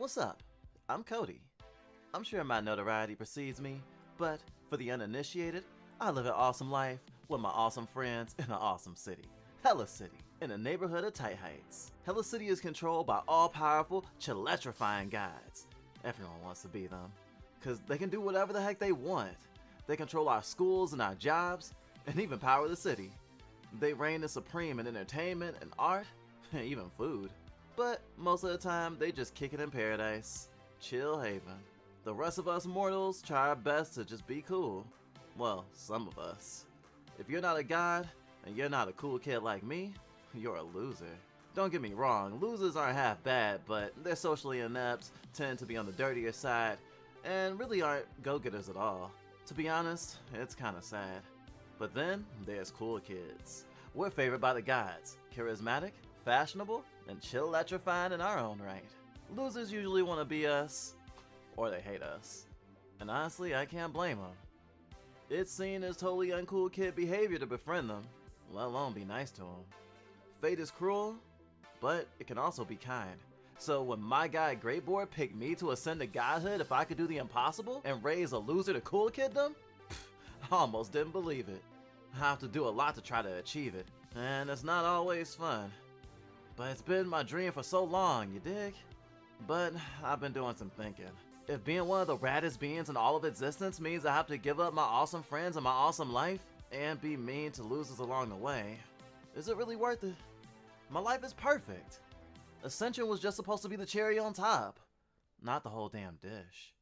What's up? I'm Cody. I'm sure my notoriety precedes me, but for the uninitiated, I live an awesome life with my awesome friends in an awesome city. Hella City, in a neighborhood of tight heights. Hella City is controlled by all-powerful, chill-electrifying guides. Everyone wants to be them, because they can do whatever the heck they want. They control our schools and our jobs, and even power the city. They reign as supreme in entertainment and art, and even food. But most of the time, they just kick it in paradise. Chill haven. The rest of us mortals try our best to just be cool. Well, some of us. If you're not a god, and you're not a cool kid like me, you're a loser. Don't get me wrong, losers aren't half bad, but they're socially inept, tend to be on the dirtier side, and really aren't go-getters at all. To be honest, it's kinda sad. But then, there's cool kids. We're favored by the gods, charismatic, fashionable, and chill electrifying in our own right. Losers usually want to be us, or they hate us. And honestly, I can't blame them. It's seen as totally uncool kid behavior to befriend them, let alone be nice to them. Fate is cruel, but it can also be kind. So when my guy Greatboard picked me to ascend to godhood if I could do the impossible and raise a loser to cool kiddom, I almost didn't believe it. I have to do a lot to try to achieve it, and it's not always fun. But it's been my dream for so long, you dig? But I've been doing some thinking. If being one of the raddest beings in all of existence means I have to give up my awesome friends and my awesome life, and be mean to losers along the way, is it really worth it? My life is perfect. Ascension was just supposed to be the cherry on top, not the whole damn dish.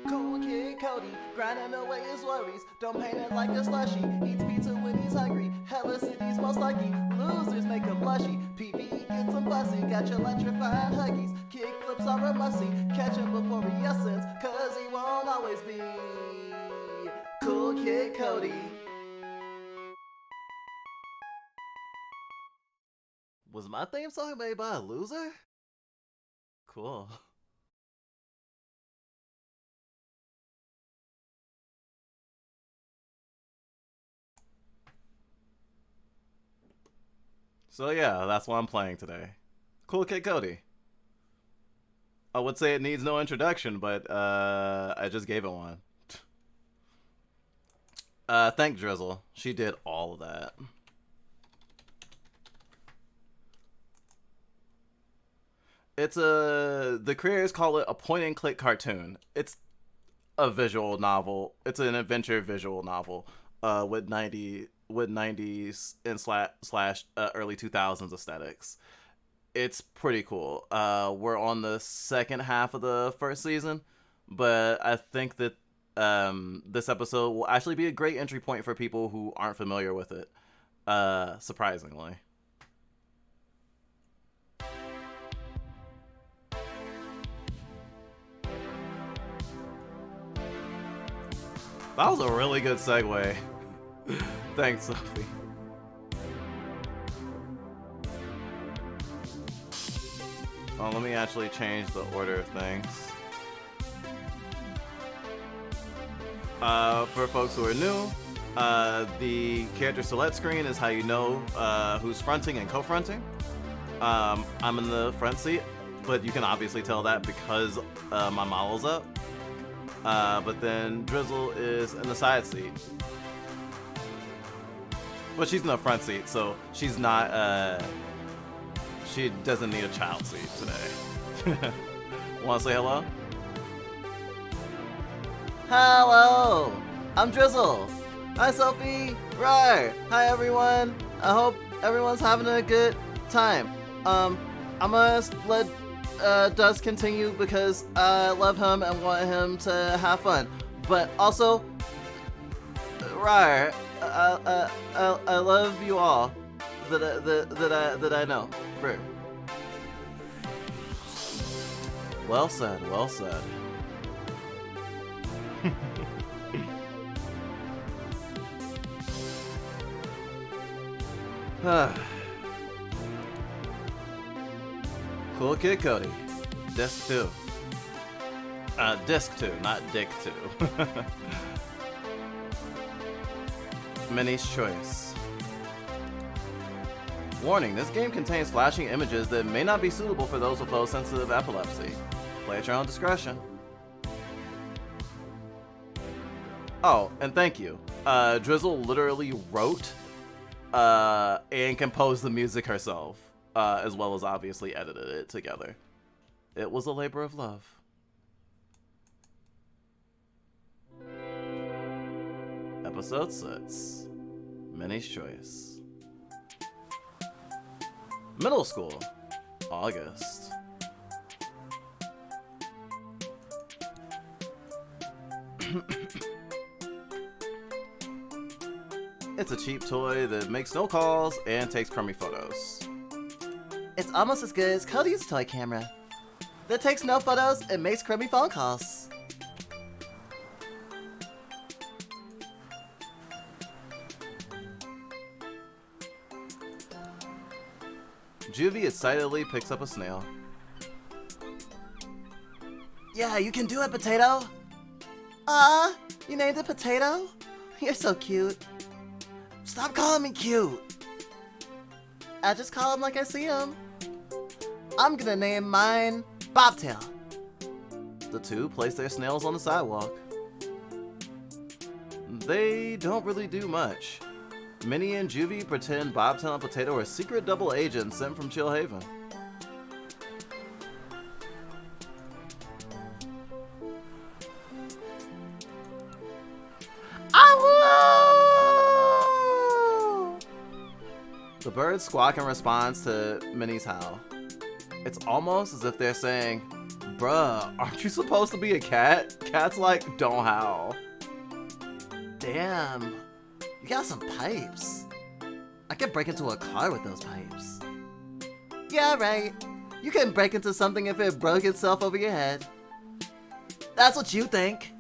Cool kid Cody, grinding away his worries. Don't paint it like a slushie. Eats pizza when he's hungry. Hella City's most lucky. Losers make him blushy. PvE gets him fussy. Got your electrifying huggies. Kick flips are a musty. Catch him before he ascends, cause he won't always be Cool Kid Cody. Was my theme song made by a loser? Cool. So yeah, that's what I'm playing today. Cool Kid Cody. I would say it needs no introduction, but I just gave it one. Thank Drizzle. She did all of that. It's the creators call it a point-and-click cartoon. It's a visual novel. It's an adventure visual novel with 90s and slash early 2000s aesthetics. It's pretty cool. We're on the second half of the first season, but I think that this episode will actually be a great entry point for people who aren't familiar with it, surprisingly. That was a really good segue. Thanks, Sophie. Oh, let me actually change the order of things. For folks who are new, the character select screen is how you know who's fronting and co-fronting. I'm in the front seat, but you can obviously tell that because my model's up. But then Drizzle is in the side seat. But she's in the front seat, so she's not, she doesn't need a child seat today. Wanna say hello? Hello! I'm Drizzle! Hi Sophie! Right! Hi everyone! I hope everyone's having a good time. I'm gonna let Dust continue because I love him and want him to have fun. But also, right, I love you all that I know. Bro. Well said, well said. Cool Kid Cody. Disc 2. Disc 2, not Dick 2. Minnie's Choice. Warning, this game contains flashing images that may not be suitable for those with photosensitive epilepsy. Play at your own discretion. Oh, and thank you. Drizzle literally wrote and composed the music herself, as well as obviously edited it together. It was a labor of love. Episode 6. Minnie's Choice. Middle school. August. It's a cheap toy that makes no calls and takes crummy photos. It's almost as good as Cody's toy camera that takes no photos and makes crummy phone calls. Juvie excitedly picks up a snail. Yeah, you can do it, Potato! You named it Potato? You're so cute. Stop calling me cute! I just call him like I see him. I'm gonna name mine Bobtail. The two place their snails on the sidewalk. They don't really do much. Minnie and Juvie pretend Bobtail and Potato are secret double agents sent from Chill Haven. The birds squawk in response to Minnie's howl. It's almost as if they're saying, "Bruh, aren't you supposed to be a cat?" Cats like, don't howl. Damn, you got some pipes. I could break into a car with those pipes. Yeah, right. You couldn't break into something if it broke itself over your head. That's what you think.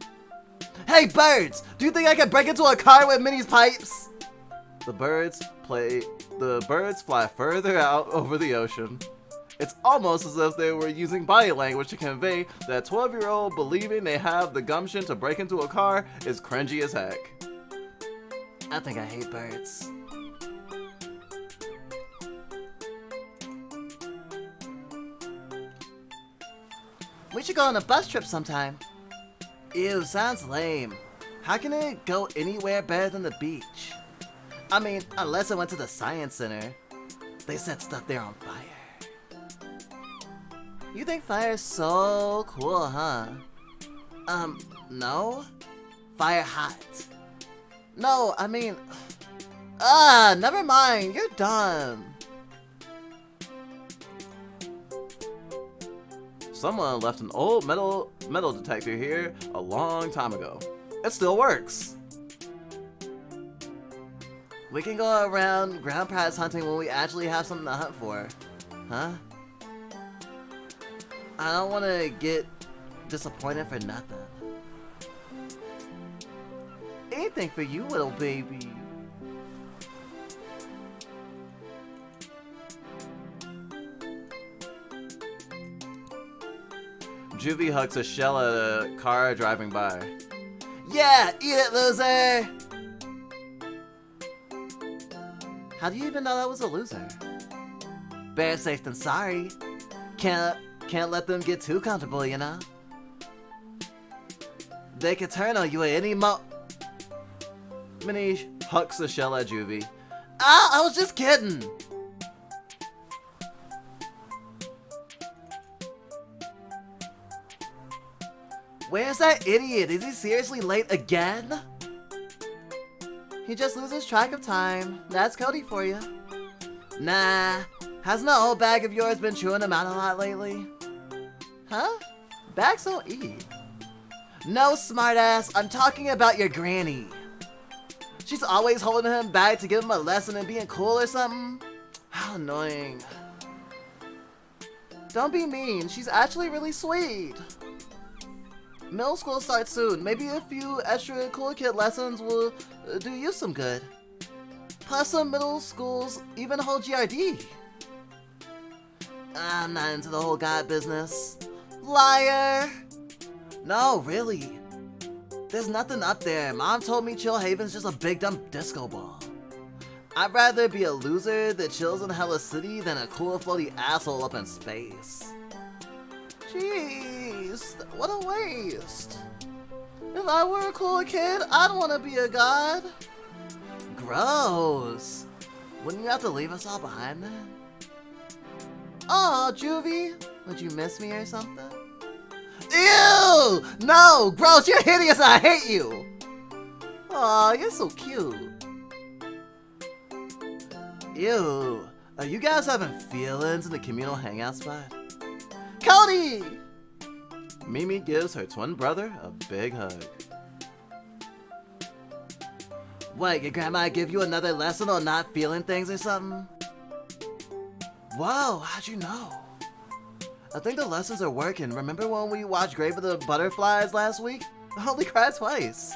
Hey, birds! Do you think I could break into a car with Minnie's pipes? The birds fly further out over the ocean. It's almost as if they were using body language to convey that 12-year-old believing they have the gumption to break into a car is cringy as heck. I think I hate birds. We should go on a bus trip sometime. Ew, sounds lame. How can it go anywhere better than the beach? I mean, unless I went to the science center. They set stuff there on fire. You think fire's so cool, huh? No? Fire hot. No, I mean... never mind, you're dumb. Someone left an old metal detector here a long time ago. It still works. We can go around ground prize hunting when we actually have something to hunt for. Huh? I don't want to get disappointed for nothing. Anything for you, little baby. Juvie hucks a shell at a car driving by. Yeah, eat it, loser! How do you even know that was a loser? Better safe than sorry. Can't let them get too comfortable, you know? They could turn on you at any Minnie hucks a shell at Juvie. I was just kidding! Where's that idiot? Is he seriously late again? He just loses track of time. That's Cody for you. Nah, hasn't that old bag of yours been chewing him out a lot lately? Huh? Bags don't eat. No, smartass, I'm talking about your granny. She's always holding him back to give him a lesson and being cool or something. How annoying. Don't be mean, she's actually really sweet. Middle school starts soon. Maybe a few extra cool kid lessons will do you some good. Plus some middle schools even hold GRD. I'm not into the whole God business. Liar! No, really. There's nothing up there. Mom told me Chill Haven's just a big dumb disco ball. I'd rather be a loser that chills in Hella City than a cool floaty asshole up in space. Jeez, what a waste. If I were a cool kid, I'd want to be a god. Gross. Wouldn't you have to leave us all behind then? Aw, Juvie, would you miss me or something? Ew! No! Gross, you're hideous, I hate you! Aw, you're so cute. Ew, are you guys having feelings in the communal hangout spot? Cody! Mimi gives her twin brother a big hug. What, your grandma give you another lesson on not feeling things or something? Whoa, how'd you know? I think the lessons are working. Remember when we watched Grave of the Butterflies last week? I only cried twice.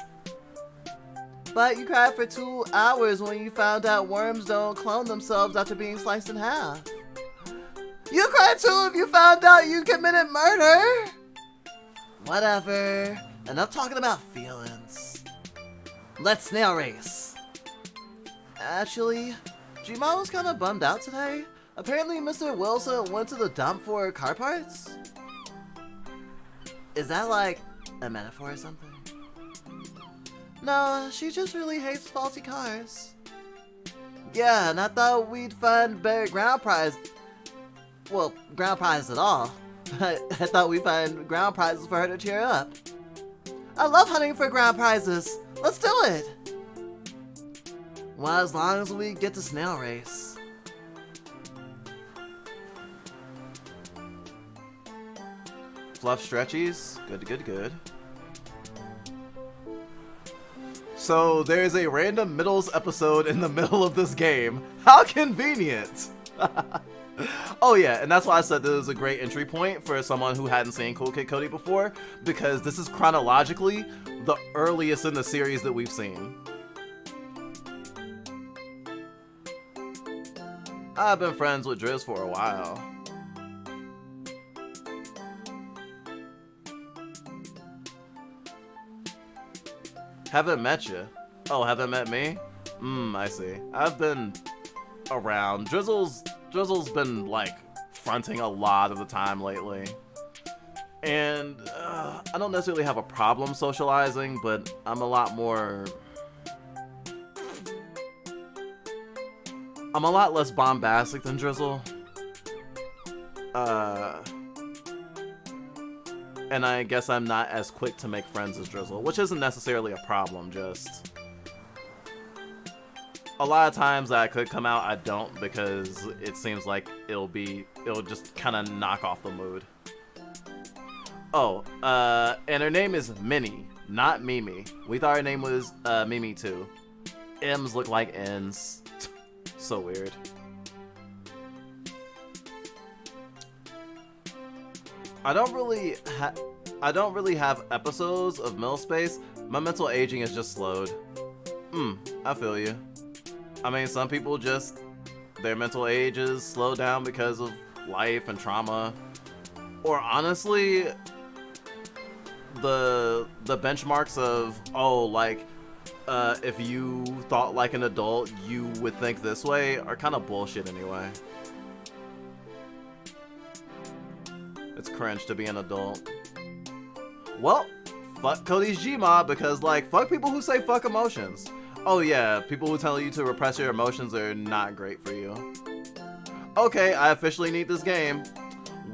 But you cried for 2 hours when you found out worms don't clone themselves after being sliced in half. You cried too if you found out you committed murder! Whatever. Enough talking about feelings. Let's snail race. Actually, G-Ma was kind of bummed out today. Apparently Mr. Wilson went to the dump for car parts? Is that like a metaphor or something? No, she just really hates faulty cars. Yeah, and I thought we'd find better ground prize. Well, ground prizes at all. I thought we'd find ground prizes for her to cheer up. I love hunting for ground prizes. Let's do it. Well, as long as we get to snail race. Fluff stretchies. Good. So there's a random middles episode in the middle of this game. How convenient! Oh yeah, and that's why I said this is a great entry point for someone who hadn't seen Cool Kid Cody before, because this is chronologically the earliest in the series that we've seen. I've been friends with Driz for a while. Haven't met you. Oh, haven't met me? I see. I've been around. Drizzle's been, like, fronting a lot of the time lately. And, I don't necessarily have a problem socializing, but I'm a lot less bombastic than Drizzle. And I guess I'm not as quick to make friends as Drizzle, which isn't necessarily a problem, just a lot of times that I could come out, I don't, because it seems like it'll just kind of knock off the mood. Oh, and her name is Minnie, not Mimi. We thought her name was Mimi too. M's look like N's. So weird. I don't really have episodes of middle space. My mental aging is just slowed. I feel you. I mean, some people their mental age is slowed down because of life and trauma. Or honestly, the benchmarks of, oh, like, if you thought like an adult, you would think this way, are kind of bullshit anyway. It's cringe to be an adult. Well, fuck Cody's Gmod, because, like, fuck people who say fuck emotions. Oh yeah, people who tell you to repress your emotions are not great for you. Okay, I officially need this game.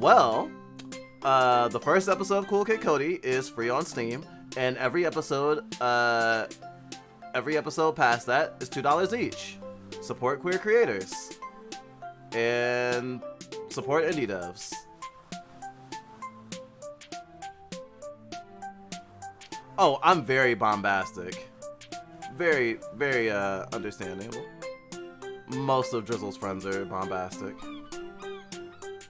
Well, the first episode of Cool Kid Cody is free on Steam, and every episode past that is $2 each. Support queer creators. And support indie devs. Oh, I'm very bombastic. Very, very, understandable. Most of Drizzle's friends are bombastic.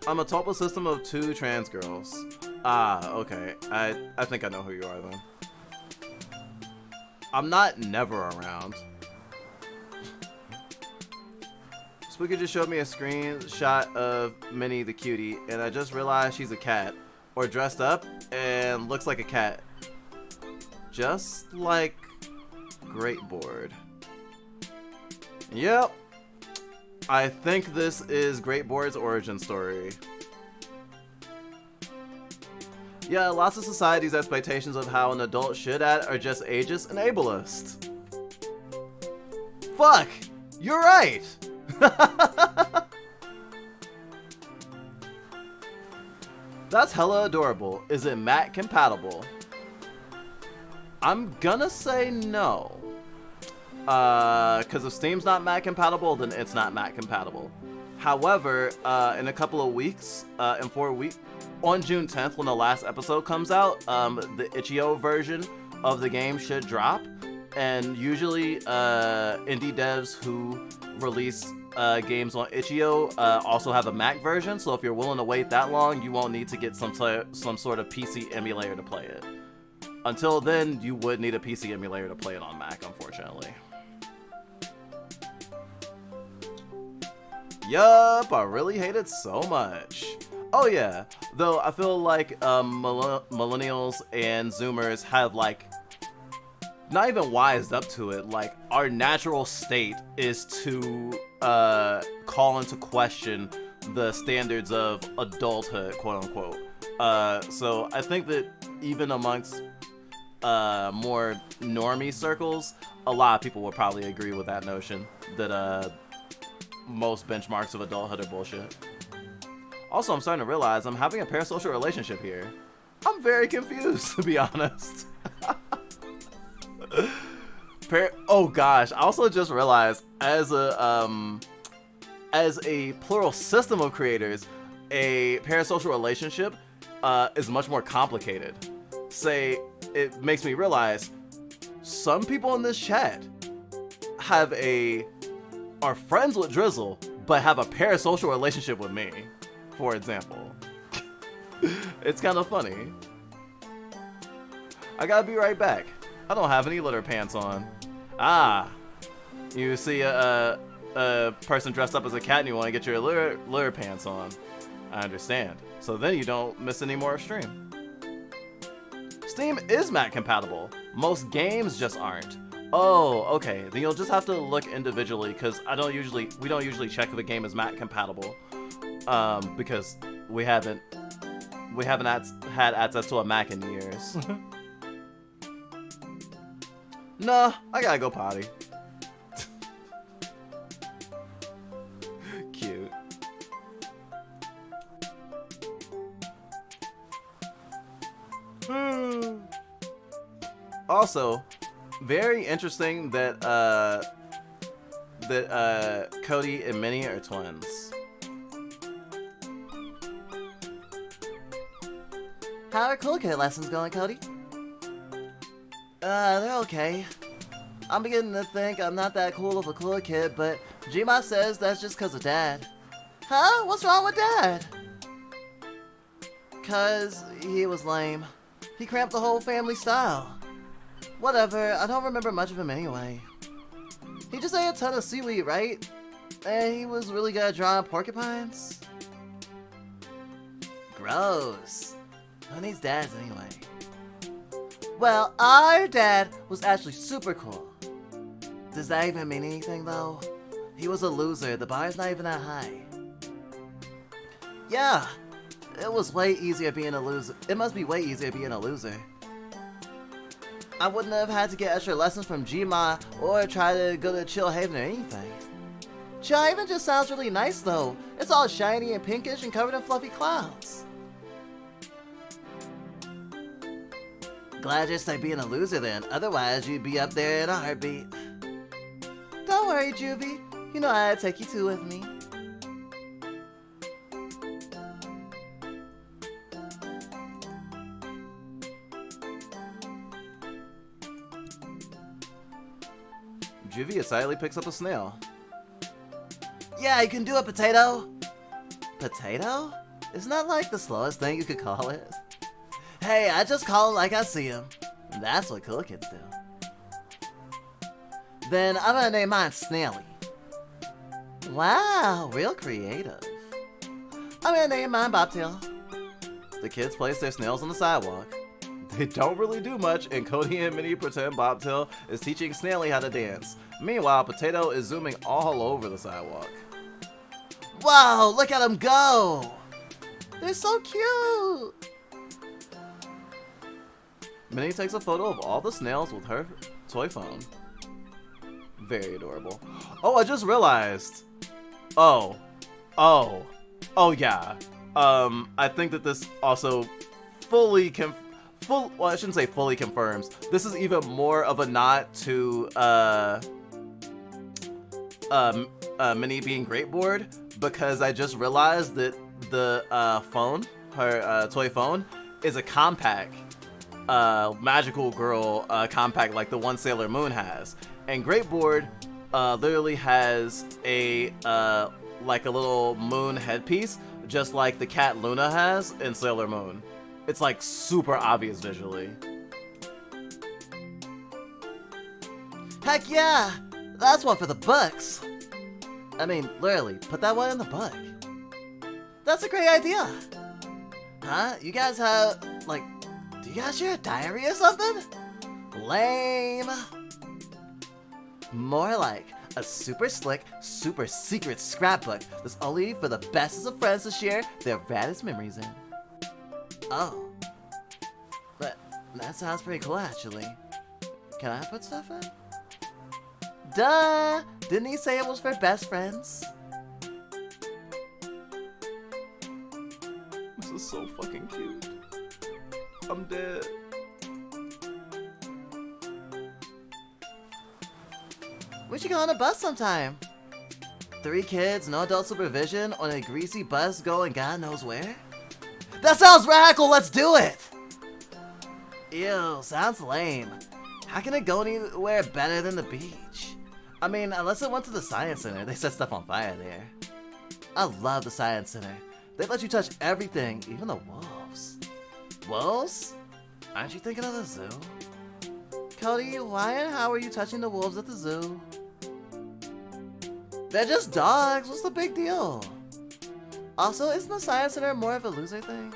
I'm a total system of 2 trans girls. Ah, okay. I think I know who you are then. I'm not never around. Spooky just showed me a screenshot of Minnie the cutie, and I just realized she's a cat. Or dressed up and looks like a cat. Just like Great Board. Yep, I think this is Great Board's origin story. Yeah, lots of society's expectations of how an adult should act are just ageist and ableist. Fuck! You're right! That's hella adorable. Is it Mac compatible? I'm gonna say no. Because if Steam's not Mac compatible, then it's not Mac compatible. However, in a couple of weeks, in 4 weeks, on June 10th, when the last episode comes out, the itch.io version of the game should drop. And usually, indie devs who release games on itch.io also have a Mac version. So if you're willing to wait that long, you won't need to get some sort of PC emulator to play it. Until then, you would need a PC emulator to play it on Mac, unfortunately. Yup, I really hate it so much. Oh yeah, though I feel like millennials and Zoomers have like not even wised up to it. Like our natural state is to call into question the standards of adulthood, quote unquote. So I think that even amongst more normie circles, a lot of people would probably agree with that notion that most benchmarks of adulthood are bullshit. Also, I'm starting to realize I'm having a parasocial relationship here. I'm very confused, to be honest. Oh gosh, I also just realized as a plural system of creators, a parasocial relationship is much more complicated. Say, it makes me realize some people in this chat are friends with Drizzle, but have a parasocial relationship with me, for example. It's kind of funny. I gotta be right back. I don't have any litter pants on. Ah, you see a person dressed up as a cat and you want to get your litter pants on. I understand. So then you don't miss any more of stream. Steam is Mac compatible. Most games just aren't. Oh, okay. Then you'll just have to look individually, because we don't usually check if a game is Mac compatible, because we haven't had access to a Mac in years. Nah, I gotta go potty. Cute. Also, very interesting that Cody and Minnie are twins. How are Cool Kid lessons going, Cody? They're okay. I'm beginning to think I'm not that cool of a cool kid, but Gma says that's just cause of Dad. Huh? What's wrong with Dad? Cause he was lame. He cramped the whole family style. Whatever, I don't remember much of him anyway. He just ate a ton of seaweed, right? And he was really good at drawing porcupines. Gross. Who needs dads anyway? Well, our dad was actually super cool. Does that even mean anything though? He was a loser, the bar's not even that high. Yeah, it was way easier being a loser. It must be way easier being a loser. I wouldn't have had to get extra lessons from Gma or try to go to Chill Haven or anything. Chill Haven just sounds really nice though. It's all shiny and pinkish and covered in fluffy clouds. Glad you're stuck being a loser then, otherwise you'd be up there in a heartbeat. Don't worry, Juvie. You know I'd take you two with me. Juvie excitedly picks up a snail. Yeah, you can do it, Potato. Potato? Isn't that like the slowest thing you could call it? Hey, I just call him like I see him. That's what cool kids do. Then I'm gonna name mine Snaily. Wow, real creative. I'm gonna name mine Bobtail. The kids place their snails on the sidewalk. They don't really do much, and Cody and Minnie pretend Bobtail is teaching Snaily how to dance. Meanwhile, Potato is zooming all over the sidewalk. Whoa, look at them go! They're so cute! Minnie takes a photo of all the snails with her toy phone. Very adorable. Oh, I just realized. Oh yeah. I think that this also well, I shouldn't say fully confirms. This is even more of a nod to Minnie being great bored, because I just realized that the phone, her toy phone, is a compact. Magical girl compact like the one Sailor Moon has, and Great Board literally has a like a little moon headpiece, just like the cat Luna has in Sailor Moon. It's like super obvious visually. Heck yeah! That's one for the books! I mean, literally, put that one in the book. That's a great idea! Huh? You guys have, like, do you guys share a diary or something? Lame! More like a super slick, super secret scrapbook that's only for the bestest of friends to share their raddest memories in. Oh. But that sounds pretty cool, actually. Can I put stuff in? Duh! Didn't he say it was for best friends? This is so fucking cute. I'm dead. We should go on a bus sometime. 3 kids, no adult supervision, on a greasy bus going God knows where? That sounds radical, let's do it! Ew, sounds lame. How can it go anywhere better than the beach? I mean, unless it went to the science center, they set stuff on fire there. I love the science center. They let you touch everything, even the wolves. Wolves? Aren't you thinking of the zoo? Cody, why and how are you touching the wolves at the zoo? They're just dogs, what's the big deal? Also, isn't the science center more of a loser thing?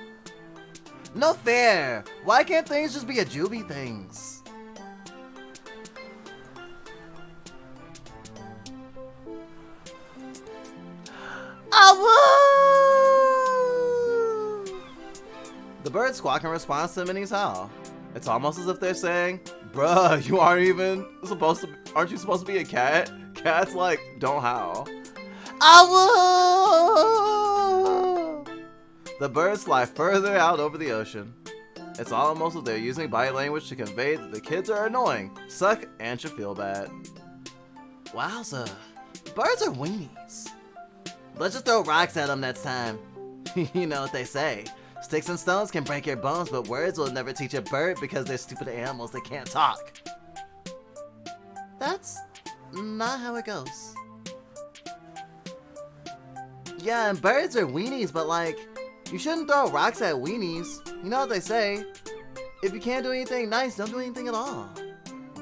No fair! Why can't things just be a juvie things? The birds squawk in response to Minnie's howl. It's almost as if they're saying, bruh, you aren't you supposed to be a cat? Cats, like, don't howl. The birds fly further out over the ocean. It's almost as if they're using body language to convey that the kids are annoying, suck, and should feel bad. Wowza. Birds are weenies. Let's just throw rocks at them next time. You know what they say. Sticks and stones can break your bones, but words will never teach a bird because they're stupid animals that can't talk. That's not how it goes. Yeah, and birds are weenies, but like, you shouldn't throw rocks at weenies. You know what they say. If you can't do anything nice, don't do anything at all.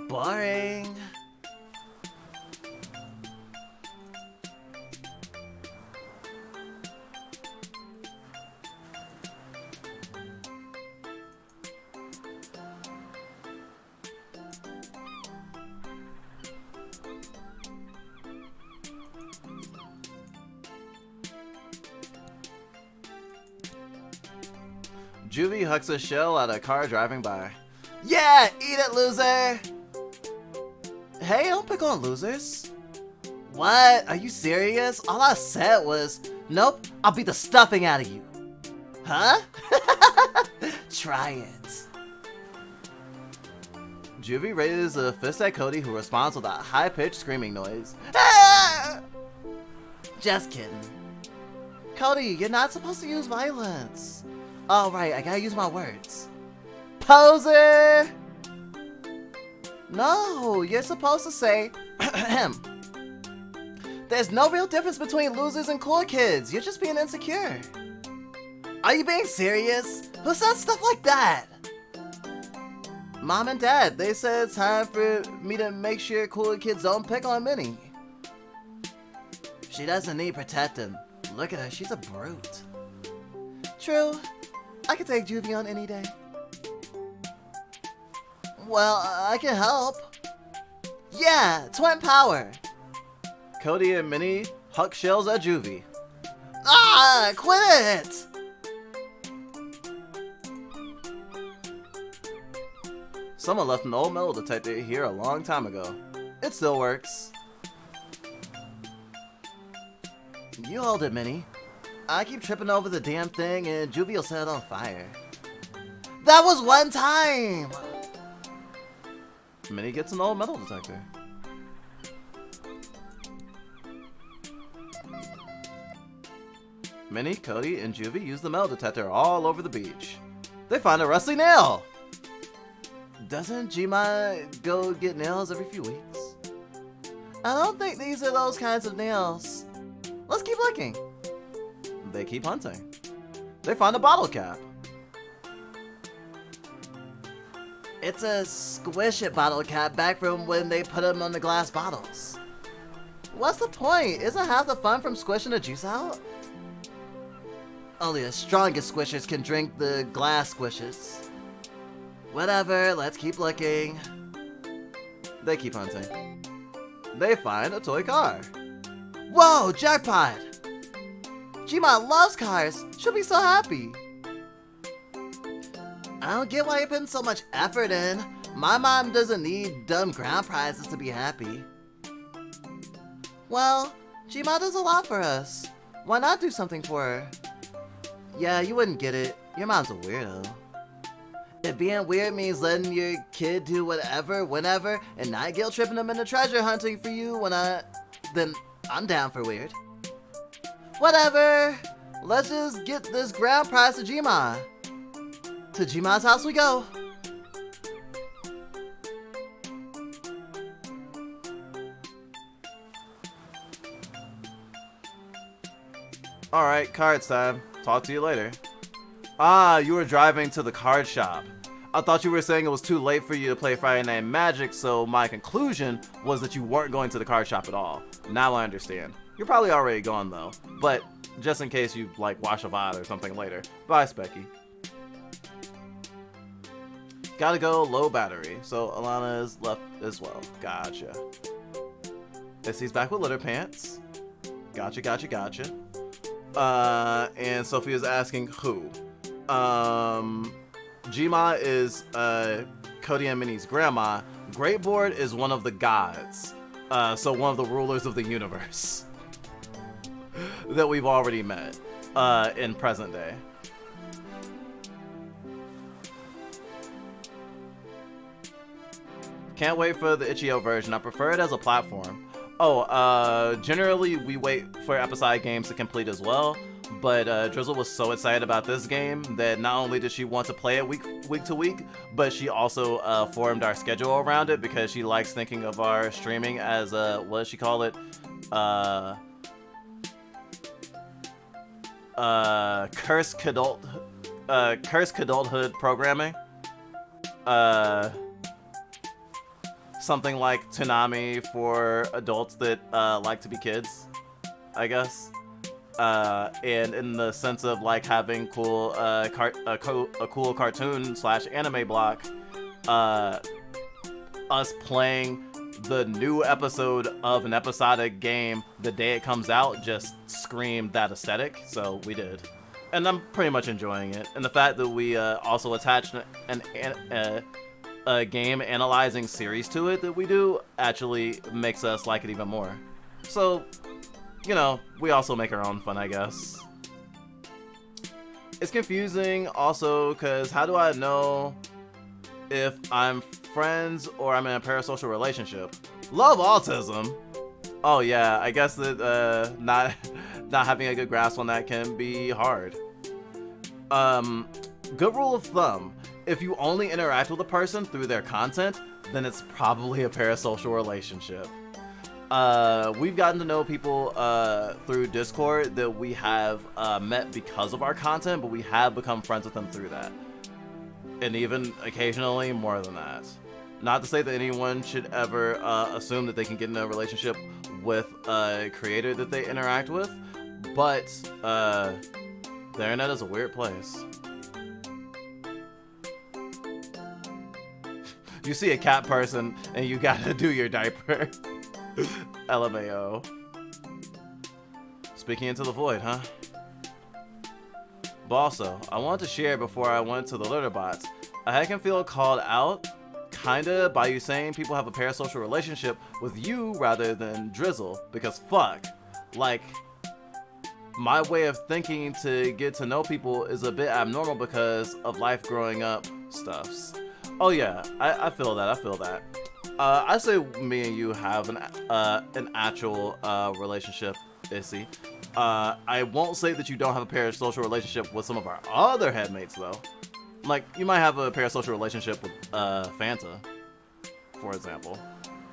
Boring. Juvie hucks a shell at a car driving by. Yeah, eat it, loser! Hey, don't pick on losers. What? Are you serious? All I said was, nope, I'll beat the stuffing out of you. Huh? Try it. Juvie raises a fist at Cody, who responds with a high-pitched screaming noise. Ah! Just kidding. Cody, you're not supposed to use violence. All right, I gotta use my words. Poser! No, you're supposed to say, there's no real difference between losers and cool kids. You're just being insecure. Are you being serious? Who says stuff like that? Mom and Dad, they said it's time for me to make sure cooler kids don't pick on Minnie. She doesn't need protecting. Look at her, she's a brute. True. I can take Juvie on any day. Well, I can help. Yeah, twin power. Cody and Minnie huck shells at Juvie. Ah, quit it! Someone left an old metal detector here a long time ago. It still works. You hold it, Minnie. I keep tripping over the damn thing and Juvie will set it on fire. That was one time! Minnie gets an old metal detector. Minnie, Cody, and Juvie use the metal detector all over the beach. They find a rusty nail! Doesn't Jima go get nails every few weeks? I don't think these are those kinds of nails. Let's keep looking. They keep hunting. They find a bottle cap. It's a Squish It bottle cap back from when they put them on the glass bottles. What's the point? Isn't half the fun from squishing the juice out? Only the strongest squishers can drink the glass squishes. Whatever, let's keep looking. They keep hunting. They find a toy car. Whoa, jackpot! Jima loves cars. She'll be so happy. I don't get why you're putting so much effort in. My mom doesn't need dumb ground prizes to be happy. Well, Jima does a lot for us. Why not do something for her? Yeah, you wouldn't get it. Your mom's a weirdo. If being weird means letting your kid do whatever, whenever, and not guilt tripping them into treasure hunting for you then I'm down for weird. Whatever. Let's just get this ground prize to Jima. To Jima's house we go. Alright, cards time. Talk to you later. Ah, you were driving to the card shop. I thought you were saying it was too late for you to play Friday Night Magic, so my conclusion was that you weren't going to the card shop at all. Now I understand. You're probably already gone though, but just in case you like watch a VOD or something later. Bye, Specky. Gotta go, low battery. So Alana is left as well. Gotcha. Issy's back with litter pants. Gotcha, gotcha, gotcha. And Sophia's asking who? Jima is Cody and Minnie's grandma. Greatboard is one of the gods. So one of the rulers of the universe that we've already met in present day. Can't wait for the itch.io version. I prefer it as a platform. Oh, generally we wait for episodic games to complete as well, but Drizzle was so excited about this game that not only did she want to play it week to week, but she also formed our schedule around it because she likes thinking of our streaming as what does she call it? Cursed adulthood programming. Something like Toonami for adults that like to be kids, I guess. And in the sense of like having cool a cool cartoon / anime block, us playing the new episode of an episodic game the day it comes out just screamed that aesthetic, so we did. And I'm pretty much enjoying it. And the fact that we also attached a game analyzing series to it that we do actually makes us like it even more. So, you know, we also make our own fun, I guess. It's confusing also because how do I know if I'm friends or I'm in a parasocial relationship? Love autism. Oh yeah, I guess that not having a good grasp on that can be hard. Good rule of thumb. If you only interact with a person through their content, then it's probably a parasocial relationship. We've gotten to know people through Discord that we have met because of our content, but we have become friends with them through that. And even occasionally more than that. Not to say that anyone should ever assume that they can get in a relationship with a creator that they interact with, but the internet is a weird place. You see a cat person and you gotta do your diaper. LMAO. speaking into the void, huh? But also, I wanted to share before I went to the litter bots. I can feel called out, kinda, by you saying people have a parasocial relationship with you rather than Drizzle, because fuck, like, my way of thinking to get to know people is a bit abnormal because of life growing up stuffs. Oh yeah, I feel that. I say me and you have an actual relationship, Issy. I won't say that you don't have a parasocial relationship with some of our other headmates though. Like, you might have a parasocial relationship with Fanta, for example.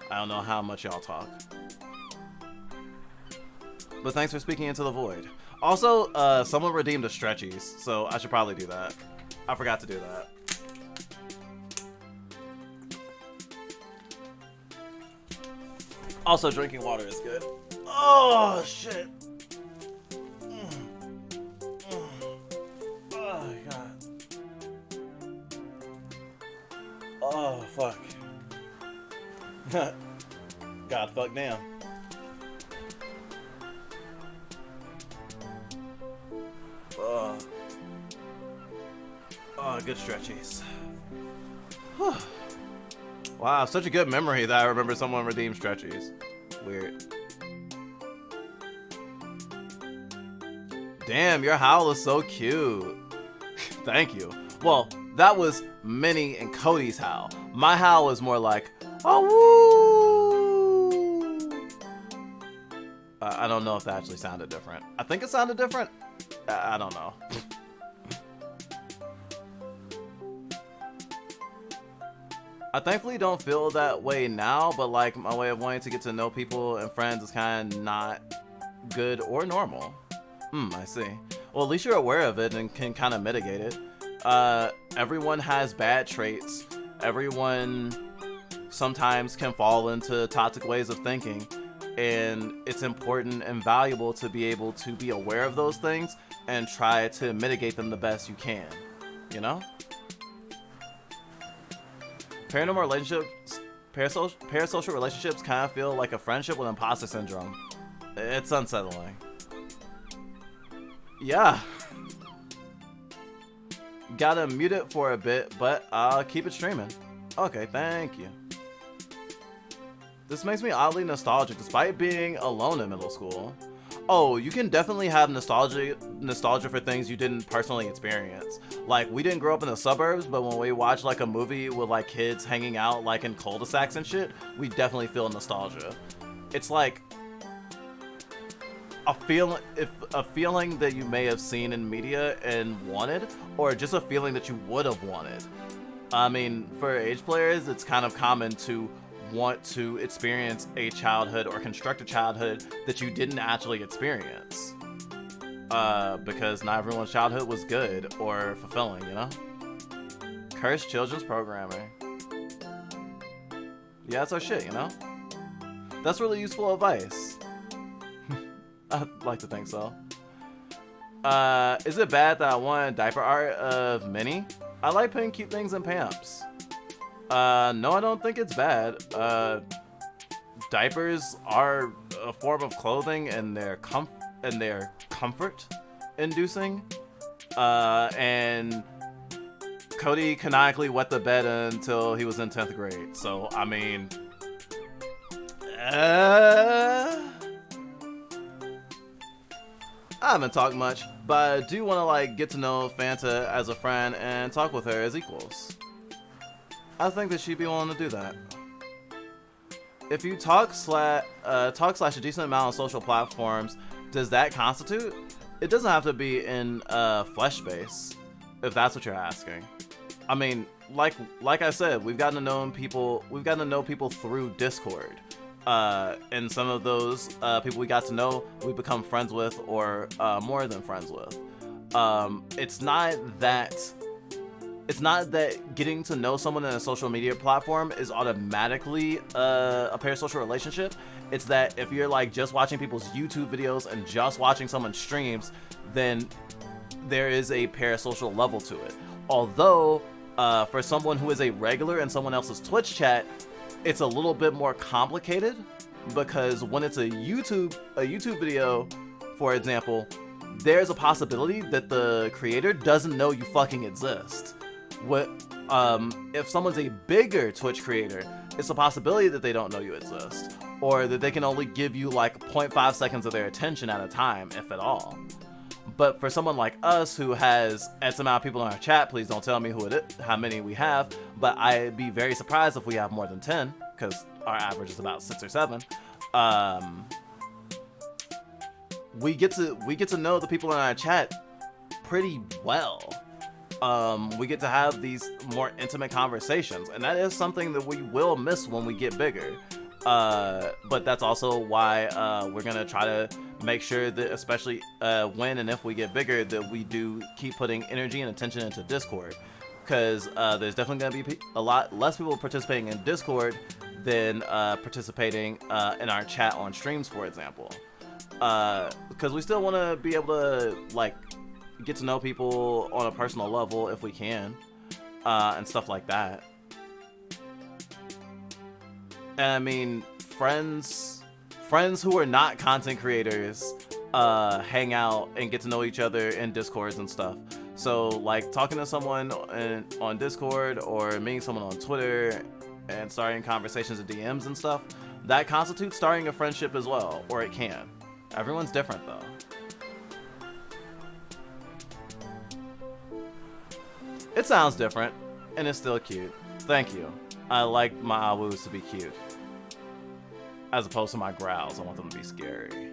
I don't know how much y'all talk. But thanks for speaking into the void. Also, someone redeemed a Stretchies, so I should probably do that. I forgot to do that. Also, drinking water is good. Oh, shit. Oh, God. Oh, fuck. God, fuck, damn. Oh, good Stretchies. Whew. Wow, such a good memory that I remember someone redeemed Stretchies. Weird. Damn, your howl is so cute. Thank you. Well, that was Minnie and Cody's howl. My howl was more like, oh woo. I don't know if that actually sounded different. I think it sounded different. I don't know. I thankfully don't feel that way now, but like my way of wanting to get to know people and friends is kind of not good or normal. I see. Well, at least you're aware of it and can kind of mitigate it. Everyone has bad traits. Everyone sometimes can fall into toxic ways of thinking, and it's important and valuable to be able to be aware of those things and try to mitigate them the best you can, you know? Paranormal relationships, parasocial relationships kind of feel like a friendship with imposter syndrome. It's unsettling. Yeah. Gotta mute it for a bit, but I'll keep it streaming. Okay, thank you. This makes me oddly nostalgic despite being alone in middle school. Oh, you can definitely have nostalgia for things you didn't personally experience. Like, we didn't grow up in the suburbs, but when we watch like a movie with like kids hanging out like in cul-de-sacs and shit, we definitely feel nostalgia. It's like a feeling that you may have seen in media and wanted, or just a feeling that you would have wanted. I mean, for age players, it's kind of common to want to experience a childhood or construct a childhood that you didn't actually experience. Because not everyone's childhood was good or fulfilling, you know? Cursed children's programming. Yeah, that's our shit, you know? That's really useful advice. I'd like to think so. Is it bad that I want diaper art of Minnie? I like putting cute things in pamps. No, I don't think it's bad. Diapers are a form of clothing and they're comfort inducing. And Cody canonically wet the bed until he was in 10th grade. So, I mean, I haven't talked much, but I do want to like get to know Fanta as a friend and talk with her as equals. I think that she'd be willing to do that. If you talk slash a decent amount on social platforms, does that constitute? It doesn't have to be in flesh space, if that's what you're asking. I mean, like I said, we've gotten to know people through Discord. And some of those people we got to know, we become friends with, or more than friends with. It's not that getting to know someone in a social media platform is automatically a parasocial relationship. It's that if you're like just watching people's YouTube videos and just watching someone's streams, then there is a parasocial level to it. Although, for someone who is a regular in someone else's Twitch chat, it's a little bit more complicated, because when it's a YouTube video, For example, there's a possibility that the creator doesn't know you fucking exist. If someone's a bigger Twitch creator, it's a possibility that they don't know you exist, or that they can only give you like 0.5 seconds of their attention at a time, if at all. But for someone like us who has X amount of people in our chat, please don't tell me how many we have, but I'd be very surprised if we have more than 10, because our average is about 6 or 7. We get to know the people in our chat pretty well. We get to have these more intimate conversations, and that is something that we will miss when we get bigger. But that's also why we're gonna try to make sure that, especially when and if we get bigger, that we do keep putting energy and attention into Discord, because there's definitely gonna be a lot less people participating in Discord than participating in our chat on streams, for example. Because we still want to be able to like get to know people on a personal level if we can, and stuff like that. And I mean, friends who are not content creators hang out and get to know each other in Discords and stuff. So like talking to someone on Discord or meeting someone on Twitter and starting conversations and DMs and stuff, that constitutes starting a friendship as well, or it can. Everyone's different though. It sounds different, and it's still cute. Thank you. I like my awus to be cute, as opposed to my growls. I want them to be scary.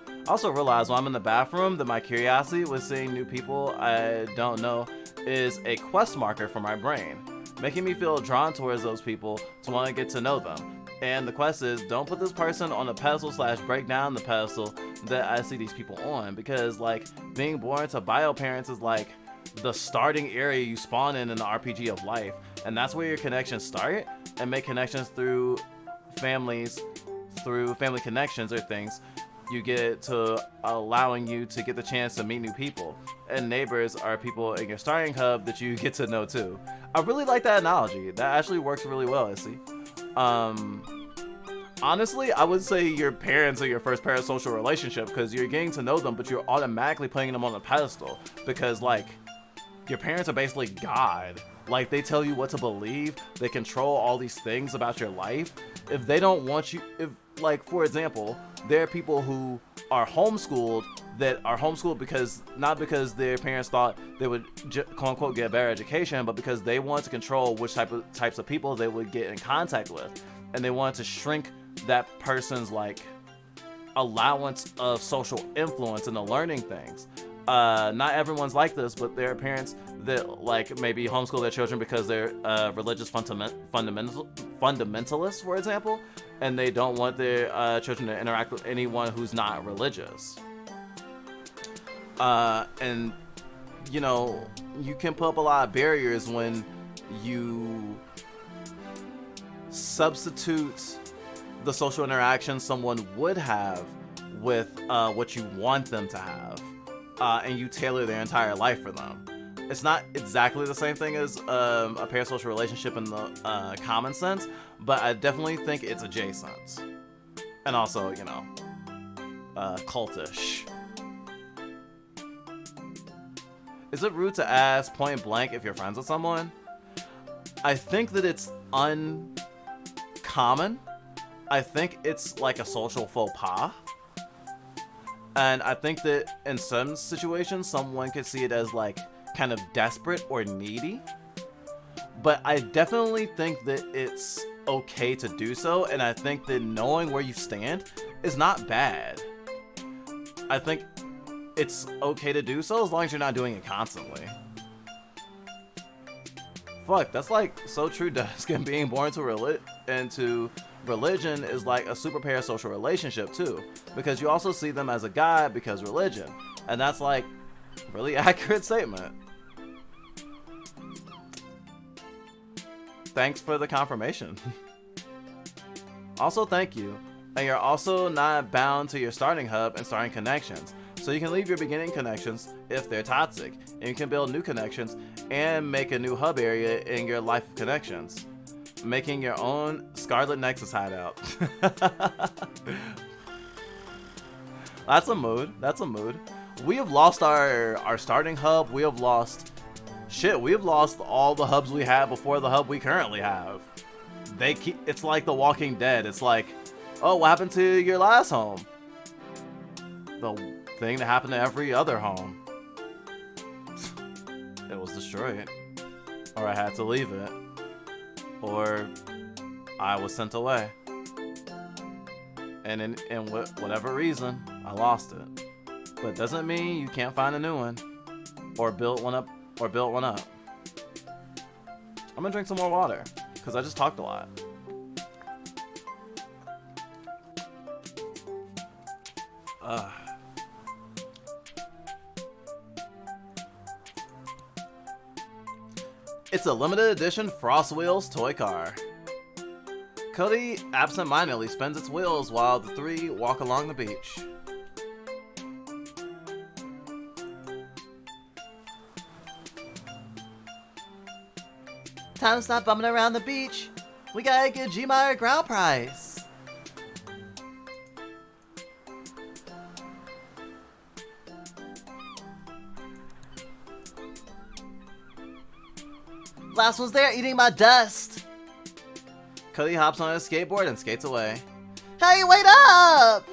I also realized when I'm in the bathroom that my curiosity with seeing new people I don't know is a quest marker for my brain, making me feel drawn towards those people to want to get to know them. And the quest is, don't put this person on a pedestal / break down the pedestal that I see these people on, because like being born to bio parents is like the starting area you spawn in the RPG of life, and that's where your connections start, and make connections through family connections or things. You get to allowing you to get the chance to meet new people, and neighbors are people in your starting hub that you get to know too. I really like that analogy. That actually works really well, Issy. Honestly, I would say your parents are your first parasocial relationship, because you're getting to know them, but you're automatically putting them on a pedestal, because like your parents are basically God. Like, they tell you what to believe, they control all these things about your life. If they don't want you, if like for example, there are people who are homeschooled that are homeschooled because not because their parents thought they would quote unquote get a better education, but because they wanted to control which types of people they would get in contact with, and they wanted to shrink that person's like allowance of social influence into learning things. Not everyone's like this, but there are parents that like maybe homeschool their children because they're religious fundamentalists, for example, and they don't want their children to interact with anyone who's not religious. And you know, you can put up a lot of barriers when you substitute the social interaction someone would have with what you want them to have, and you tailor their entire life for them. It's not exactly the same thing as a parasocial relationship in the common sense, but I definitely think it's adjacent. And also, you know, cultish. Is it rude to ask point blank if you're friends with someone? I think that it's uncommon. I think it's like a social faux pas. And I think that in some situations, someone could see it as like kind of desperate or needy. But I definitely think that it's okay to do so, and I think that knowing where you stand is not bad. I think it's okay to do so as long as you're not doing it constantly. Fuck, that's like so true, Dusk, and being born into religion is like a super parasocial relationship too, because you also see them as a god because religion, and that's like really accurate statement. Thanks for the confirmation. Also, thank you. And you're also not bound to your starting hub and starting connections, so you can leave your beginning connections if they're toxic, and you can build new connections and make a new hub area in your life of connections, making your own Scarlet Nexus hideout. That's a mood. That's a mood. We have lost our starting hub. We have lost... Shit, we have lost all the hubs we had before the hub we currently have. They keep... It's like The Walking Dead. It's like, oh, what happened to your last home? The thing that happened to every other home. It was destroyed. Or I had to leave it. Or I was sent away. And in whatever reason, I lost it. But it doesn't mean you can't find a new one. Or build one up. I'm gonna drink some more water. Because I just talked a lot. It's a limited edition Frost Wheels toy car. Cody absent-mindedly spins its wheels while the three walk along the beach. Time to stop bumming around the beach. We gotta get G-Meyer a ground prize. Last one's there eating my dust. Cody hops on his skateboard and skates away. Hey, wait up!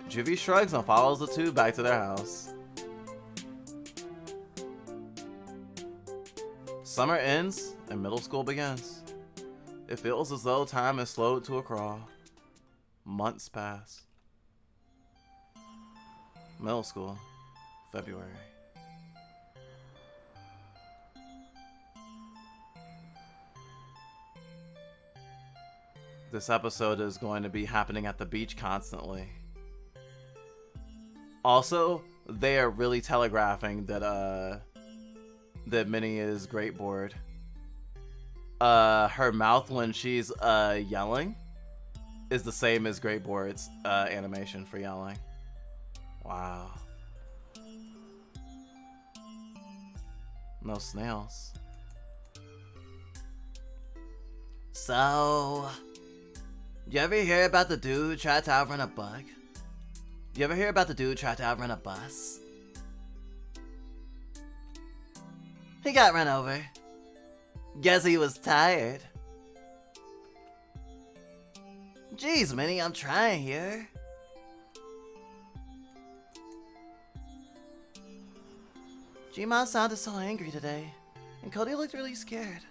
Juvie shrugs and follows the two back to their house. Summer ends and middle school begins. It feels as though time has slowed to a crawl. Months pass. Middle school, February. This episode is going to be happening at the beach constantly. Also, they are really telegraphing that that Minnie is great bored. Her mouth when she's yelling is the same as Great Board's animation for yelling. Wow. No snails. So, you ever hear about the dude who tried to outrun a bug? You ever hear about the dude who tried to outrun a bus? He got run over. Guess he was tired. Jeez, Minnie, I'm trying here. G-Ma sounded so angry today, and Cody looked really scared.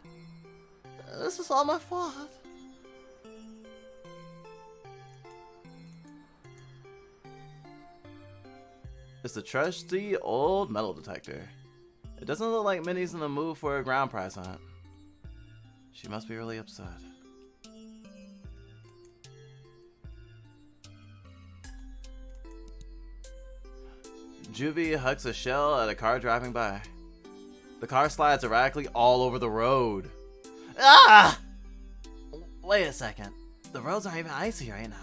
This is all my fault. It's a trusty old metal detector. It doesn't look like Minnie's in the mood for a ground prize hunt. She must be really upset. Juvie hucks a shell at a car driving by. The car slides erratically all over the road. Ah! Wait a second. The roads aren't even icy right now.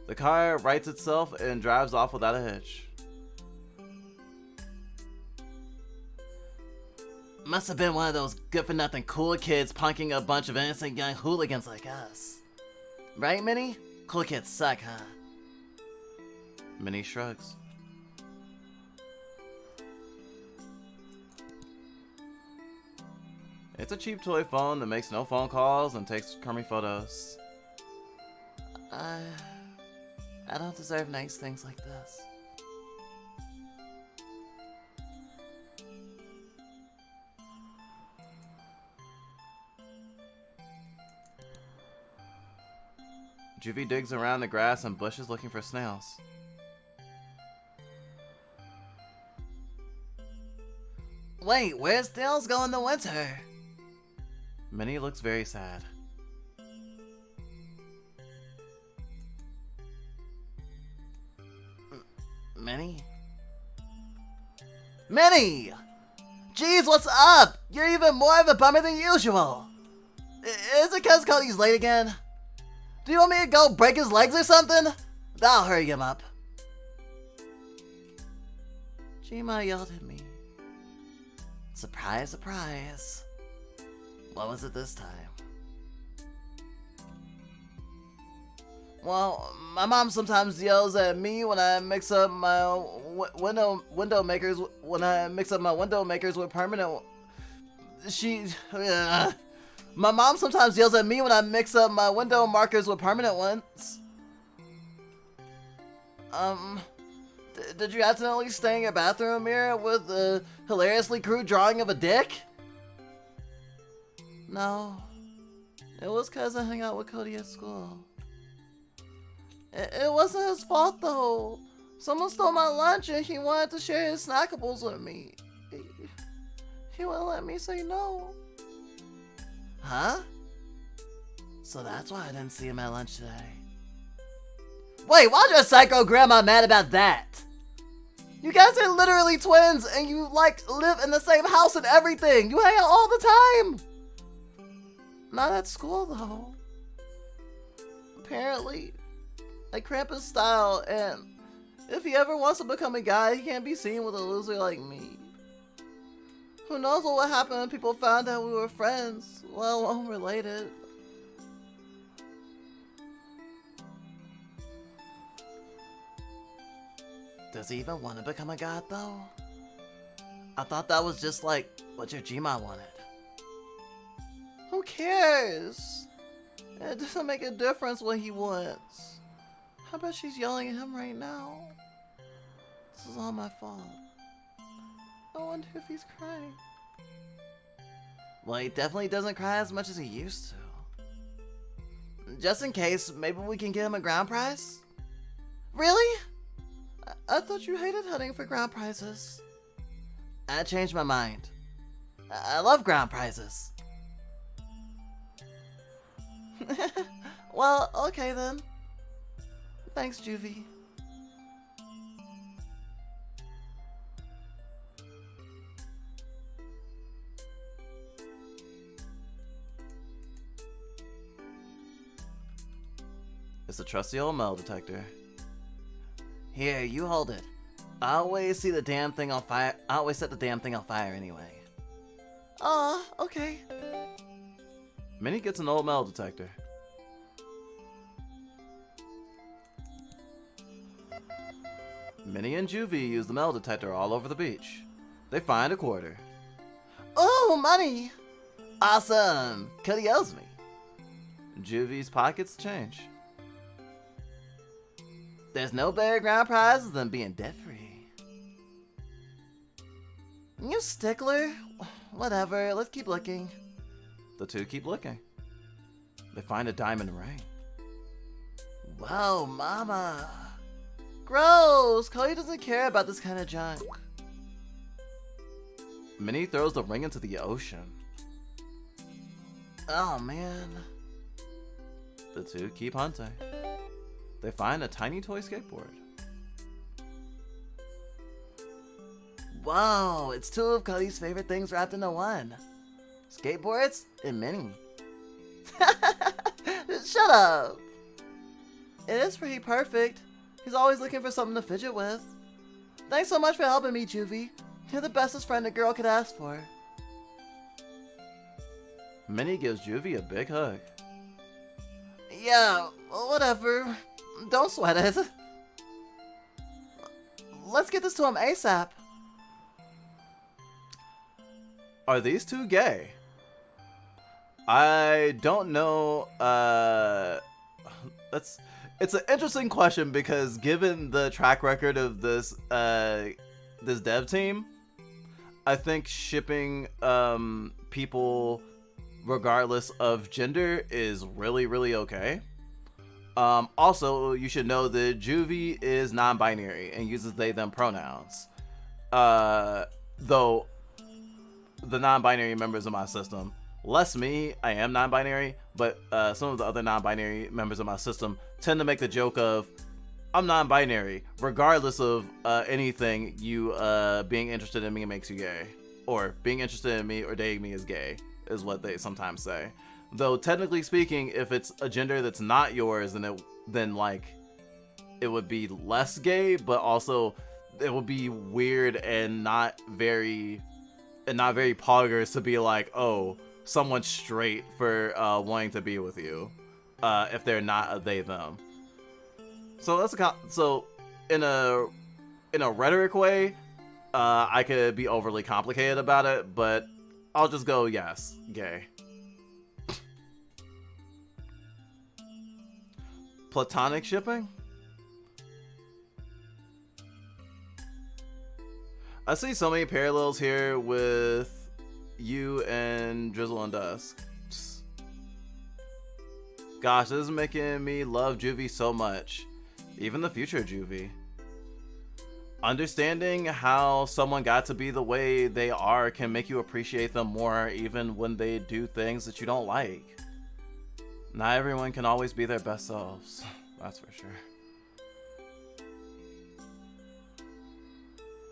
The car rights itself and drives off without a hitch. Must have been one of those good-for-nothing cool kids punking a bunch of innocent young hooligans like us. Right, Minnie? Cool kids suck, huh? Minnie shrugs. It's a cheap toy phone that makes no phone calls and takes crummy photos. I don't deserve nice things like this. Juvie digs around the grass and bushes looking for snails. Wait, where's snails go in the winter? Minnie looks very sad. Minnie? Minnie! Jeez, what's up? You're even more of a bummer than usual. Is it because Cody's late again? Do you want me to go break his legs or something? That'll hurry him up. G-Ma yelled at me. Surprise, surprise. What was it this time? Well, my mom sometimes yells at me when I mix up my window makers with permanent. My mom sometimes yells at me when I mix up my window markers with permanent ones. Did you accidentally stain your bathroom mirror with a hilariously crude drawing of a dick? No. It was cause I hung out with Cody at school. It wasn't his fault though. Someone stole my lunch and he wanted to share his snackables with me. He wouldn't let me say no. Huh? So that's why I didn't see him at lunch today. Wait, why's your psycho grandma mad about that? You guys are literally twins and you live in the same house and everything. You hang out all the time. Not at school though. Apparently, I cramp his style, and if he ever wants to become a guy, he can't be seen with a loser like me. Who knows what would happen if people found out we were friends, let alone related. Does he even want to become a god though? I thought that was just like what your Gma wanted. Who cares? It doesn't make a difference what he wants. I bet she's yelling at him right now. This is all my fault. I wonder if he's crying. Well, he definitely doesn't cry as much as he used to. Just in case, maybe we can get him a ground prize? Really? I thought you hated hunting for ground prizes. I changed my mind. I love ground prizes. Well, okay then. Thanks, Juvie. It's a trusty old metal detector. Here, you hold it. I always see the damn thing on fire. I always set the damn thing on fire anyway. Okay. Minnie gets an old metal detector. Minnie and Juvie use the metal detector all over the beach. They find a quarter. Oh, money! Awesome! Cody owes me. Juvie's pockets change. There's no better ground prizes than being debt-free. You stickler? Whatever, let's keep looking. The two keep looking. They find a diamond ring. Whoa, mama. Gross! Cody doesn't care about this kind of junk. Minnie throws the ring into the ocean. Oh, man. The two keep hunting. They find a tiny toy skateboard. Whoa, it's two of Cody's favorite things wrapped into one. Skateboards and Minnie. Shut up! It is pretty perfect. He's always looking for something to fidget with. Thanks so much for helping me, Juvie. You're the bestest friend a girl could ask for. Minnie gives Juvie a big hug. Yeah, whatever. Don't sweat it. Let's get this to him ASAP. Are these two gay? I don't know. It's an interesting question because given the track record of this this dev team, I think shipping people regardless of gender is really okay. Also, you should know that Juvie is non-binary and uses they/them pronouns. Though the non-binary members of my system, less me, I am non-binary, but some of the other non-binary members of my system tend to make the joke of, I'm non-binary, regardless of anything, you being interested in me makes you gay. Or being interested in me or dating me is gay, is what they sometimes say. Though technically speaking, if it's a gender that's not yours, then like it would be less gay, but also it would be weird and not very poggers to be like, oh, someone's straight for wanting to be with you, if they're not a they/them. So that's so in a rhetoric way, I could be overly complicated about it, but I'll just go yes, gay. Platonic shipping? I see so many parallels here with you and Drizzle and Dusk. Gosh, this is making me love Juvie so much. Even the future Juvie. Understanding how someone got to be the way they are can make you appreciate them more even when they do things that you don't like. Not everyone can always be their best selves, that's for sure.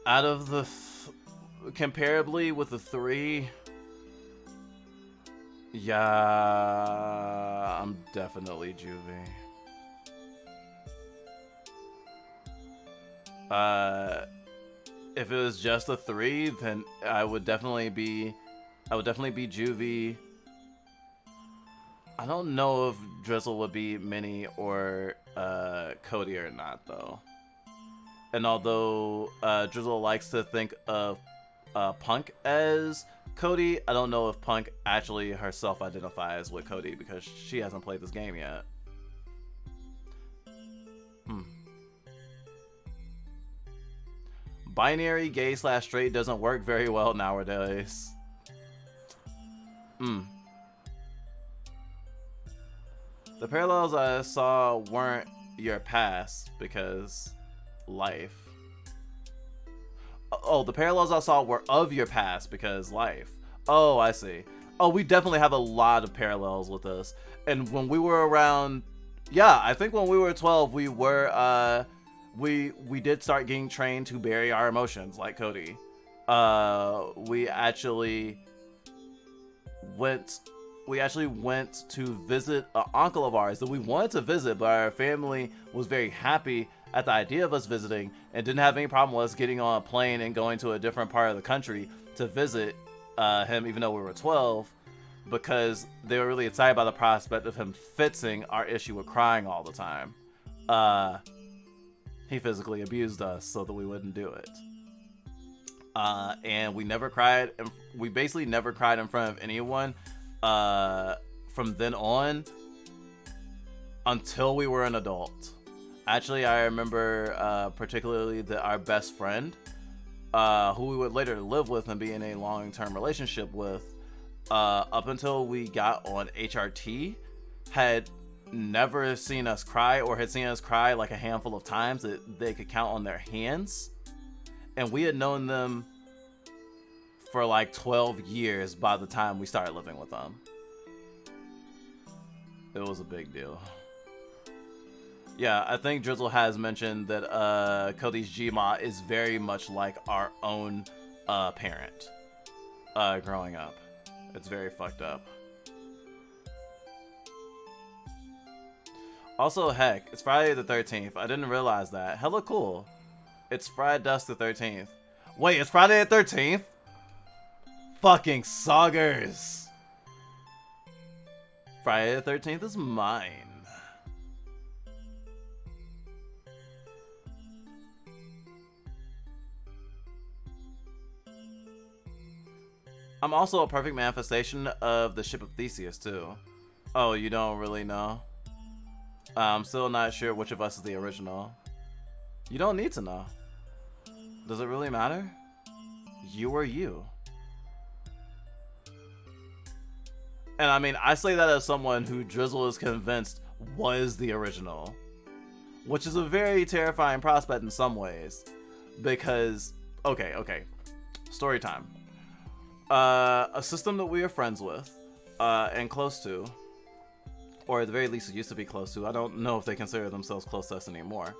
Out of the comparably with the three, yeah, I'm definitely Juvie. If it was just a three, then I would definitely be Juvie. I don't know if Drizzle would be Minnie or Cody or not though. And although Drizzle likes to think of Punk as Cody, I don't know if Punk actually herself identifies with Cody because she hasn't played this game yet. Binary gay / straight doesn't work very well nowadays. The parallels I saw weren't your past because life. Oh, the parallels I saw were of your past because life. Oh, I see. Oh, we definitely have a lot of parallels with this. And when we were around, yeah, I think when we were 12, we were, we did start getting trained to bury our emotions like Cody. We actually went to visit an uncle of ours that we wanted to visit, but our family was very happy at the idea of us visiting and didn't have any problem with us getting on a plane and going to a different part of the country to visit him, even though we were 12, because they were really excited by the prospect of him fixing our issue with crying all the time. He physically abused us so that we wouldn't do it. And we never cried, and we basically never cried in front of anyone from then on until we were an adult. Actually, I remember particularly that our best friend, who we would later live with and be in a long-term relationship with, up until we got on HRT, had never seen us cry, or had seen us cry like a handful of times that they could count on their hands. And we had known them for like 12 years by the time we started living with them. It was a big deal. Yeah, I think Drizzle has mentioned that Cody's Gma is very much like our own parent growing up. It's very fucked up. Also, heck, it's Friday the 13th. I didn't realize that. Hella cool. It's Friday Dusk the 13th. Wait, it's Friday the 13th? Fucking Soggers. Friday the 13th is mine. I'm also a perfect manifestation of the ship of Theseus, too. Oh, you don't really know? I'm still not sure which of us is the original. You don't need to know. Does it really matter? You are you. And I mean, I say that as someone who Drizzle is convinced was the original. Which is a very terrifying prospect in some ways. Because, okay. Story time. A system that we are friends with, and close to, or at the very least it used to be close to. I don't know if they consider themselves close to us anymore.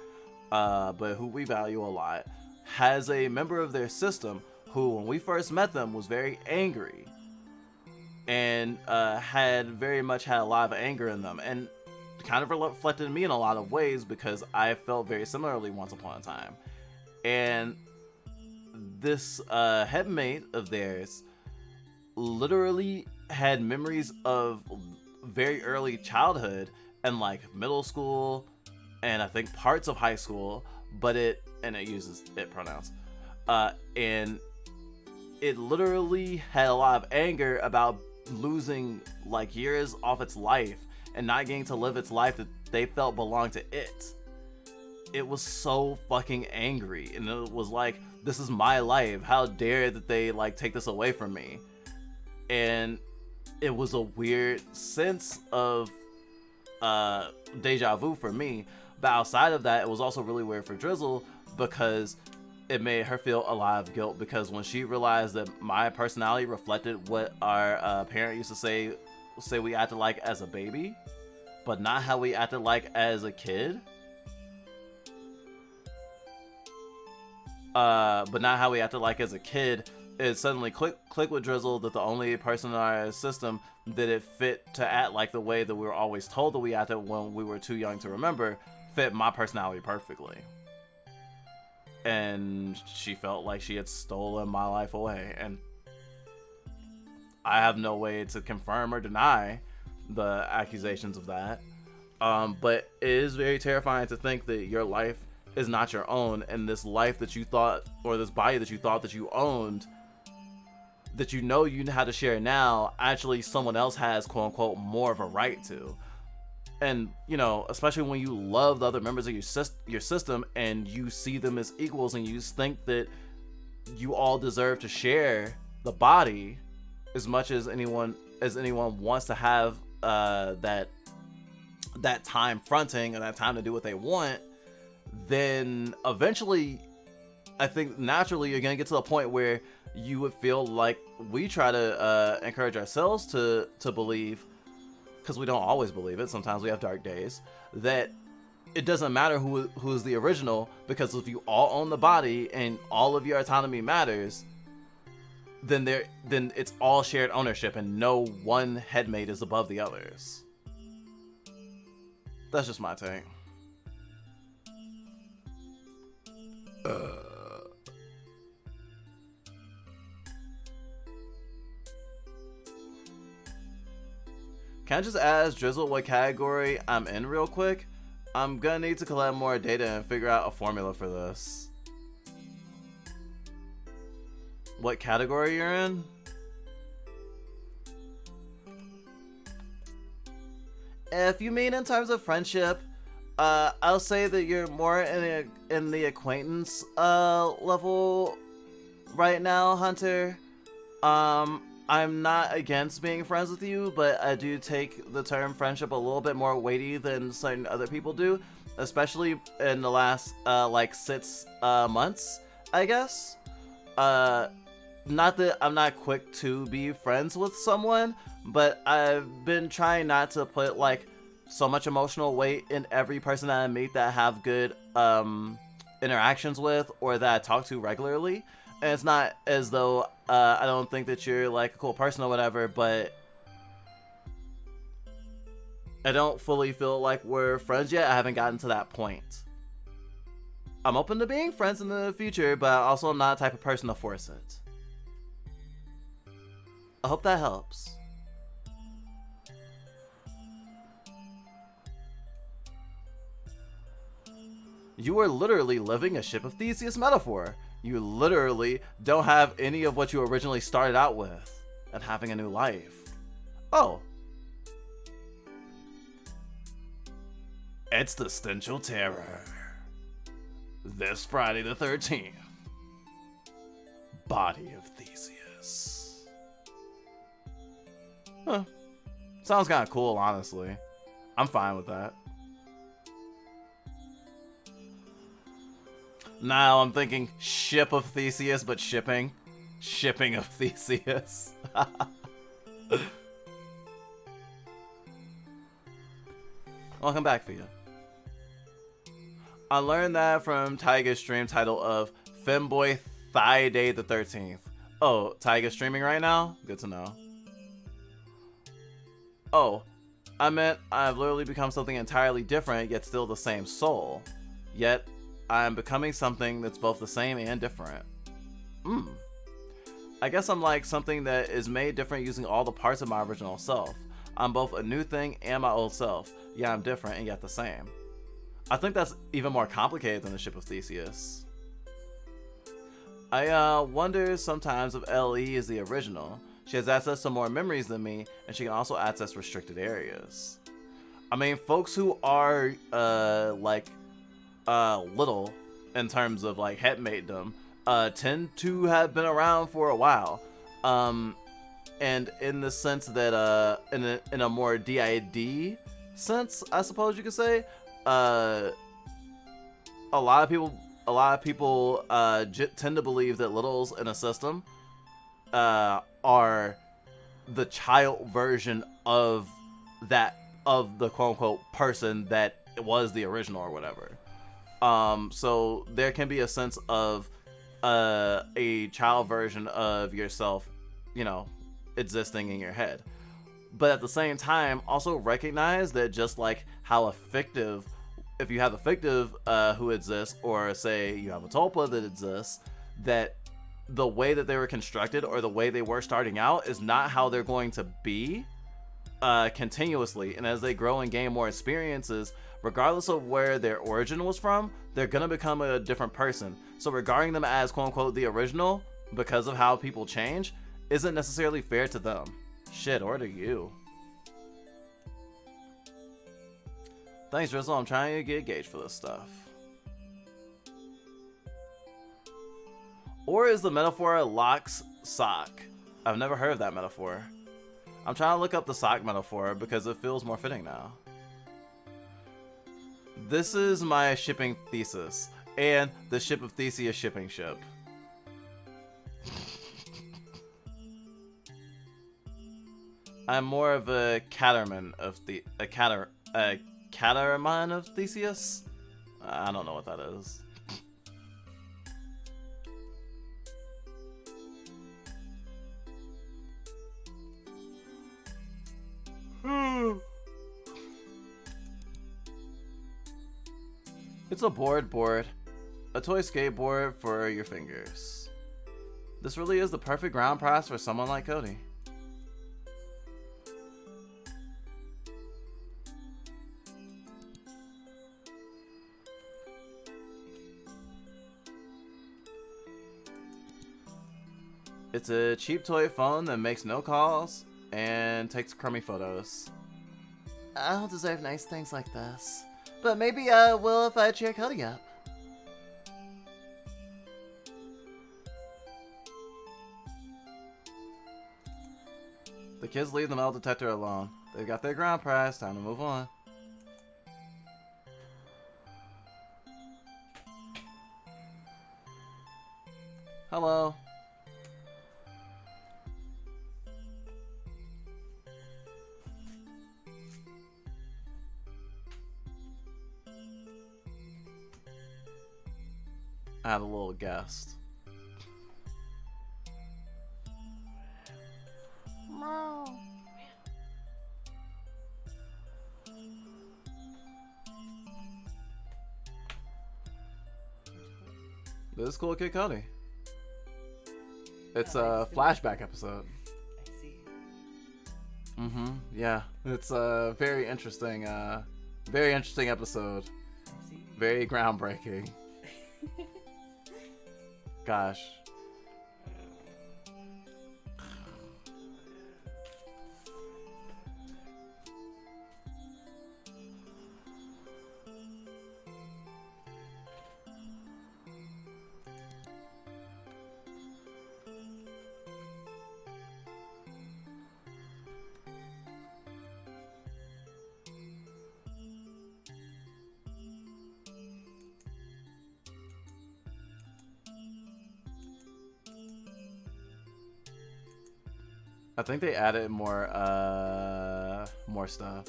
But who we value a lot, has a member of their system who, when we first met them, was very angry. And had very much had a lot of anger in them. And kind of reflected me in a lot of ways because I felt very similarly once upon a time. And this headmate of theirs literally had memories of very early childhood and like middle school and I think parts of high school, but it uses it pronouns. And it literally had a lot of anger about losing like years off its life and not getting to live its life that they felt belonged to it. It was so fucking angry, and it was like, this is my life. How dare that they like take this away from me? And it was a weird sense of deja vu for me. But outside of that, it was also really weird for Drizzle because it made her feel a lot of guilt, because when she realized that my personality reflected what our parent used to say we acted like as a baby, but not how we acted like as a kid. It suddenly clicked with Drizzle that the only person in our system that it fit to act like the way that we were always told that we acted when we were too young to remember fit my personality perfectly. And she felt like she had stolen my life away, and I have no way to confirm or deny the accusations of that. But it is very terrifying to think that your life is not your own, and this life that you thought, or this body that you thought that you owned, that you know how to share now, actually someone else has quote unquote more of a right to. And you know, especially when you love the other members of your system and you see them as equals, and you think that you all deserve to share the body as much as anyone wants to have that time fronting and that time to do what they want, then eventually I think naturally you're gonna get to the point where you would feel like we try to encourage ourselves to believe, because we don't always believe it, sometimes we have dark days, that it doesn't matter who's the original, because if you all own the body and all of your autonomy matters, then it's all shared ownership and no one headmate is above the others. That's just my take. Can I just ask Drizzle what category I'm in real quick? I'm gonna need to collect more data and figure out a formula for this. What category you're in? If you mean in terms of friendship, I'll say that you're more in the acquaintance level right now, Hunter. I'm not against being friends with you, but I do take the term friendship a little bit more weighty than certain other people do, especially in the last like 6 months, I guess. Not that I'm not quick to be friends with someone, but I've been trying not to put like so much emotional weight in every person that I meet that I have good interactions with or that I talk to regularly. And it's not as though I don't think that you're like a cool person or whatever, but I don't fully feel like we're friends yet. I haven't gotten to that point. I'm open to being friends in the future, but also I'm not the type of person to force it. I hope that helps. You are literally living a Ship of Theseus metaphor. You literally don't have any of what you originally started out with and having a new life. Oh. Existential terror. This Friday the 13th. Body of Theseus. Huh. Sounds kind of cool, honestly. I'm fine with that. Now I'm thinking Ship of Theseus, but shipping. Shipping of Theseus. Welcome back, Fia. I learned that from Tyga's stream title of Femboy Thigh Day the 13th. Oh, Tyga's streaming right now? Good to know. Oh, I meant I've literally become something entirely different, yet still the same soul. Yet, I am becoming something that's both the same and different. I guess I'm like something that is made different using all the parts of my original self. I'm both a new thing and my old self. Yeah, I'm different and yet the same. I think that's even more complicated than the ship of Theseus. I wonder sometimes if LE is the original. She has access to more memories than me, and she can also access restricted areas. I mean, folks who are little in terms of like headmatedom tend to have been around for a while. And in the sense that in a more DID sense, I suppose you could say, a lot of people tend to believe that littles in a system are the child version of the quote-unquote person that was the original or whatever. So there can be a sense of a child version of yourself, you know, existing in your head. But at the same time, also recognize that just like how a fictive, if you have a fictive who exists, or say you have a tulpa that exists, that the way that they were constructed or the way they were starting out is not how they're going to be continuously. And as they grow and gain more experiences, regardless of where their origin was from, they're gonna become a different person. So regarding them as quote unquote the original because of how people change isn't necessarily fair to them. Shit, or to you. Thanks, Drizzle. I'm trying to get a gauge for this stuff. Or is the metaphor Locke's sock? I've never heard of that metaphor. I'm trying to look up the sock metaphor because it feels more fitting now. This is my shipping thesis and the ship of Theseus shipping ship. I'm more of a caterman of caterman of Theseus. I don't know what that is. It's a board. A toy skateboard for your fingers. This really is the perfect ground prize for someone like Cody. It's a cheap toy phone that makes no calls and takes crummy photos. I don't deserve nice things like this. But maybe I will if I cheer Cody up. The kids leave the metal detector alone. They've got their ground prize. Time to move on. Hello. I had a little guest. This is Cool Kid Cody. It's a flashback episode. I see. Yeah. It's a very interesting episode. I see. Very groundbreaking. Gosh. I think they added more stuff.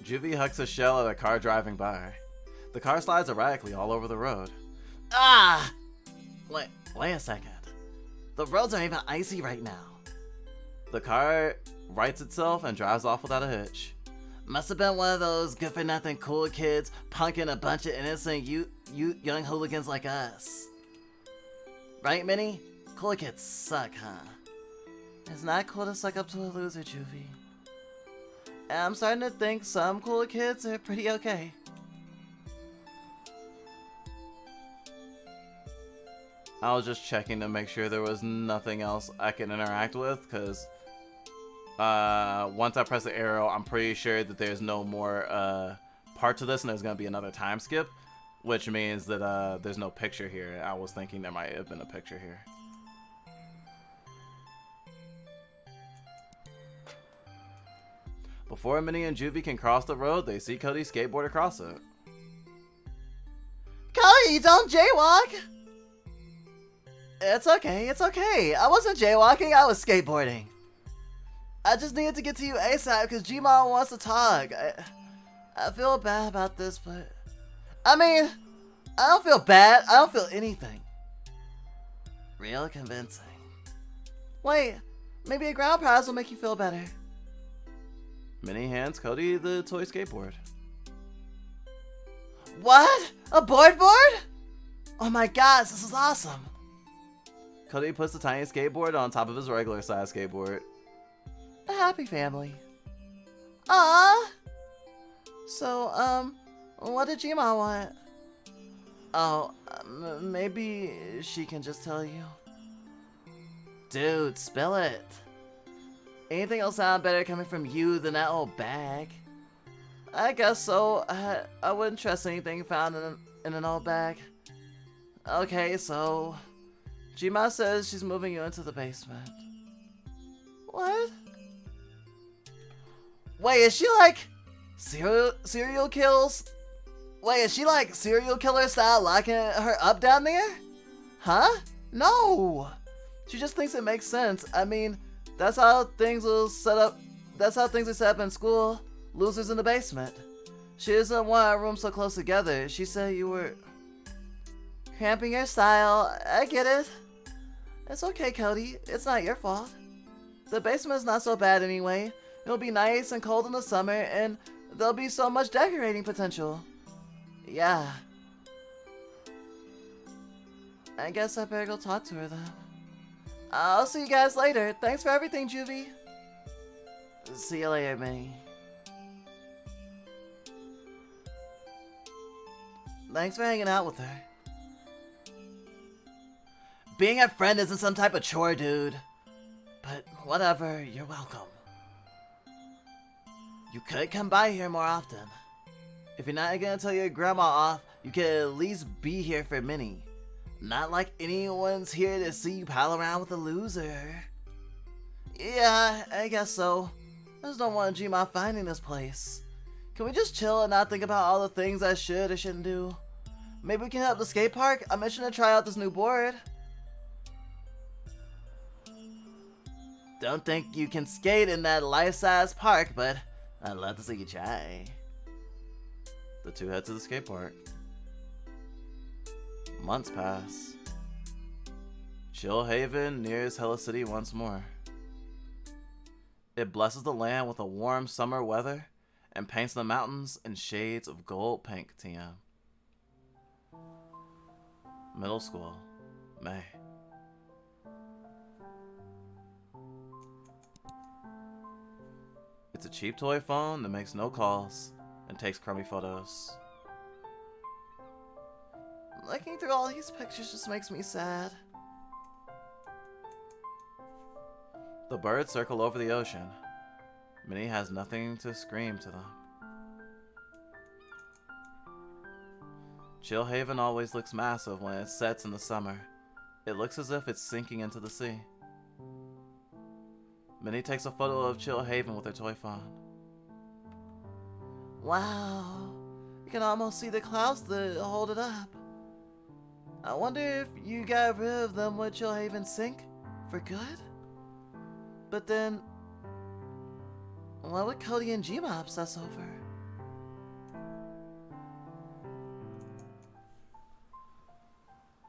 Juvie hucks a shell at a car driving by. The car slides erratically all over the road. Ah! Wait a second. The roads aren't even icy right now. The car rights itself and drives off without a hitch. Must have been one of those good-for-nothing cool kids punking a bunch of innocent young hooligans like us. Right, Minnie? Cool kids suck, huh? It's not cool to suck up to a loser, Juvie. And I'm starting to think some cool kids are pretty okay. I was just checking to make sure there was nothing else I can interact with, because once I press the arrow, I'm pretty sure that there's no more part to this, and there's going to be another time skip, which means that there's no picture here. I was thinking there might have been a picture here. Before Minnie and Juvie can cross the road, they see Cody skateboard across it. Cody, don't jaywalk! It's okay, it's okay. I wasn't jaywalking, I was skateboarding. I just needed to get to you ASAP because G-Mom wants to talk. I feel bad about this, but... I mean, I don't feel bad. I don't feel anything. Real convincing. Wait, maybe a ground prize will make you feel better. Minnie hands Cody the toy skateboard. What? A board? Oh my gosh, this is awesome. Cody puts the tiny skateboard on top of his regular size skateboard. A happy family. Aww. So, what did Gma want? Oh, maybe she can just tell you. Dude, spill it. Anything will sound better coming from you than that old bag. I guess so. I wouldn't trust anything found in an old bag. Okay, so... Gma says she's moving you into the basement. What? Wait, is she like... serial kills? Wait, is she like serial killer style locking her up down there? Huh? No! She just thinks it makes sense. I mean, that's how things will set up. That's how things are set up in school. Losers in the basement. She doesn't want our rooms so close together. She said you were cramping your style. I get it. It's okay, Cody. It's not your fault. The basement's not so bad anyway. It'll be nice and cold in the summer, and there'll be so much decorating potential. Yeah. I guess I better go talk to her then. I'll see you guys later. Thanks for everything, Juvie. See you later, Minnie. Thanks for hanging out with her. Being a friend isn't some type of chore, dude. But whatever, you're welcome. You could come by here more often. If you're not gonna tell your grandma off, you could at least be here for Minnie. Not like anyone's here to see you pal around with a loser. Yeah, I guess so. I just don't want Gma finding this place. Can we just chill and not think about all the things I should or shouldn't do? Maybe we can help the skate park? I'm itching to try out this new board. Don't think you can skate in that life-size park, but I'd love to see you try. The two head to the skate park. Months pass. Chill Haven nears Hella City once more. It blesses the land with a warm summer weather and paints the mountains in shades of gold pink TM. Middle school, May. It's a cheap toy phone that makes no calls and takes crummy photos. Looking through all these pictures just makes me sad. The birds circle over the ocean. Minnie has nothing to scream to them. Chill Haven always looks massive when it sets in the summer. It looks as if it's sinking into the sea. Minnie takes a photo of Chill Haven with her toy phone. Wow, you can almost see the clouds that hold it up. I wonder if you got rid of them, would Chill Haven sink for good? But then, what would Cody and Gma obsess over?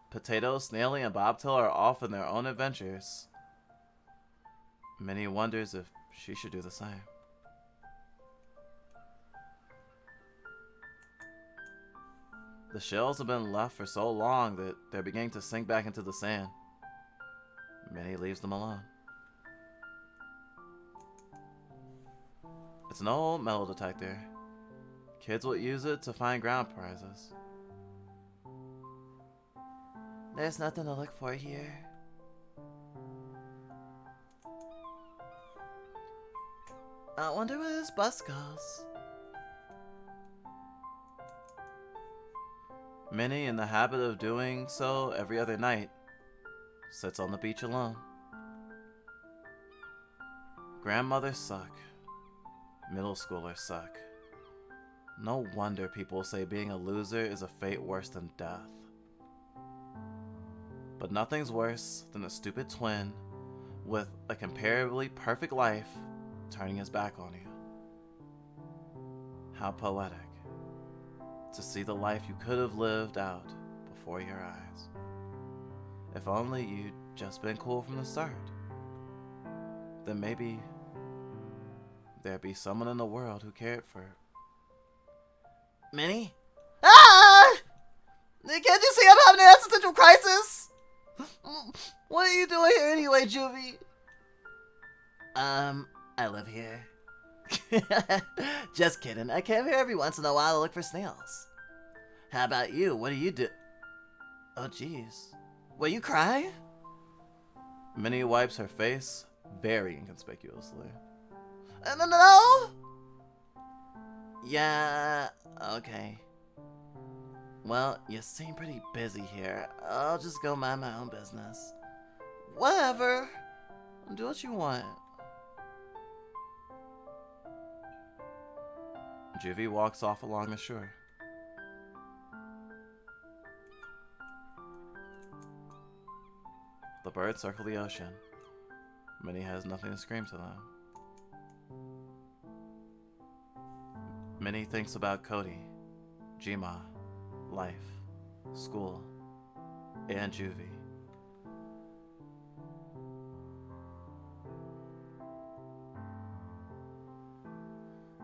Potato, Snaily, and Bobtail are off in their own adventures. Minnie wonders if she should do the same. The shells have been left for so long that they're beginning to sink back into the sand. Minnie leaves them alone. It's an old metal detector. Kids will use it to find ground prizes. There's nothing to look for here. I wonder where this bus goes. Minnie, in the habit of doing so every other night, sits on the beach alone. Grandmothers suck. Middle schoolers suck. No wonder people say being a loser is a fate worse than death. But nothing's worse than a stupid twin with a comparably perfect life turning his back on you. How poetic. To see the life you could have lived out before your eyes. If only you'd just been cool from the start. Then maybe there'd be someone in the world who cared for Minnie? Ah! Can't you see I'm having an existential crisis? What are you doing here anyway, Juvie? I live here. Just kidding. I came here every once in a while to look for snails. How about you? What do you do? Oh, jeez. Will you cry? Minnie wipes her face very inconspicuously. No. Yeah, okay. Well, you seem pretty busy here. I'll just go mind my own business. Whatever. Do what you want. Juvie walks off along the shore. The birds circle the ocean. Minnie has nothing to scream to them. Minnie thinks about Cody, Jima, life, school, and Juvie.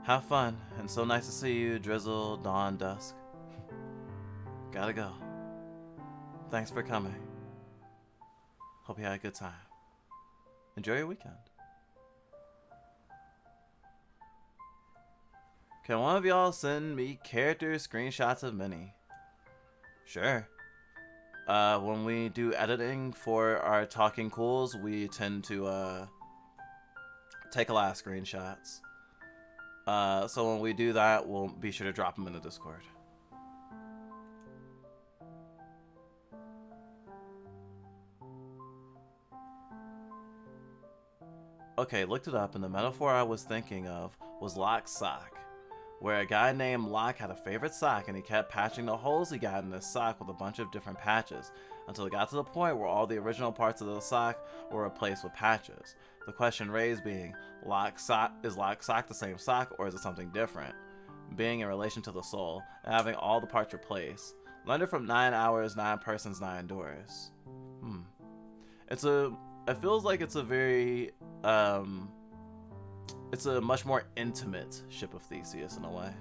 Have fun, and so nice to see you, Drizzle, Dawn, Dusk. Gotta go. Thanks for coming. Hope you had a good time. Enjoy your weekend. Can one of y'all send me character screenshots of Minnie? Sure. When we do editing for our Talking Cools, we tend to take a lot of screenshots. So when we do that, we'll be sure to drop them in the Discord. Okay, looked it up, and the metaphor I was thinking of was Locke's sock, where a guy named Locke had a favorite sock, and he kept patching the holes he got in his sock with a bunch of different patches, until it got to the point where all the original parts of the sock were replaced with patches. The question raised being, is Locke's sock the same sock, or is it something different? Being in relation to the soul, and having all the parts replaced. Lender from 9 hours, 9 persons, 9 doors. It feels like it's a very, it's a much more intimate ship of Theseus in a way.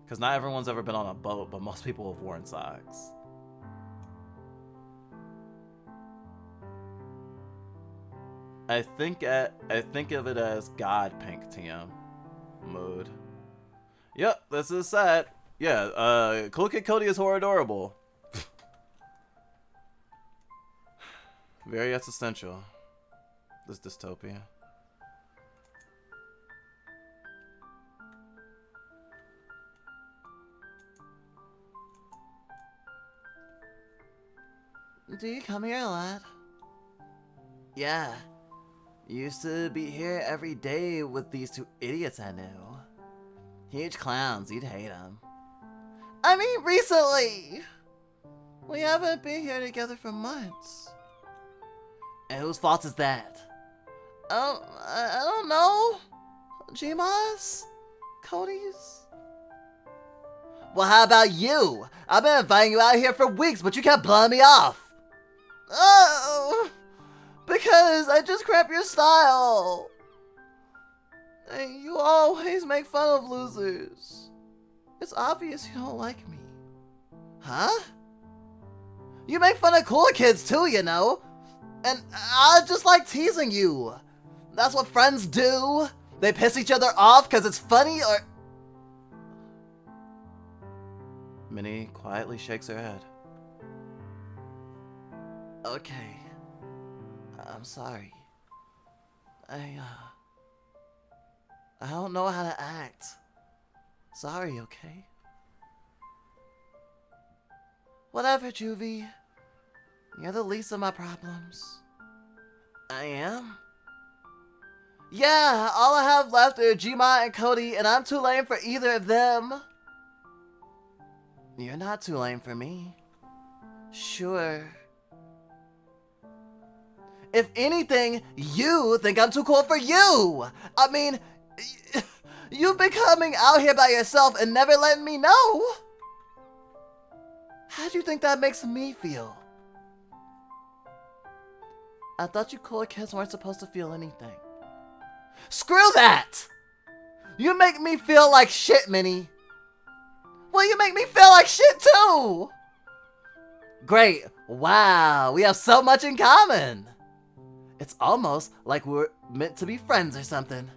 Because not everyone's ever been on a boat, but most people have worn socks. I think of it as God pink TM mood. Yep, this is sad. Yeah, Cool Kid Cody is horror adorable. Very existential, this dystopia. Do you come here a lot? Yeah. Used to be here every day with these 2 idiots I knew. Huge clowns, you'd hate them. I mean, recently! We haven't been here together for months. And whose fault is that? I don't know. Jima's? Cody's? Well, how about you? I've been inviting you out here for weeks, but you kept blowing me off. Oh, because I just crap your style. And you always make fun of losers. It's obvious you don't like me. Huh? You make fun of cool kids too, you know. And I just like teasing you. That's what friends do. They piss each other off because it's funny, or... Minnie quietly shakes her head. Okay. I'm sorry. I don't know how to act. Sorry, okay? Whatever, Juvie. You're the least of my problems. I am? Yeah, all I have left are Gma and Cody, and I'm too lame for either of them. You're not too lame for me. Sure. If anything, you think I'm too cool for you! I mean, you've been coming out here by yourself and never letting me know! How do you think that makes me feel? I thought you cool kids weren't supposed to feel anything. Screw that! You make me feel like shit, Minnie. Well, you make me feel like shit too! Great. Wow, we have so much in common. It's almost like we're meant to be friends or something.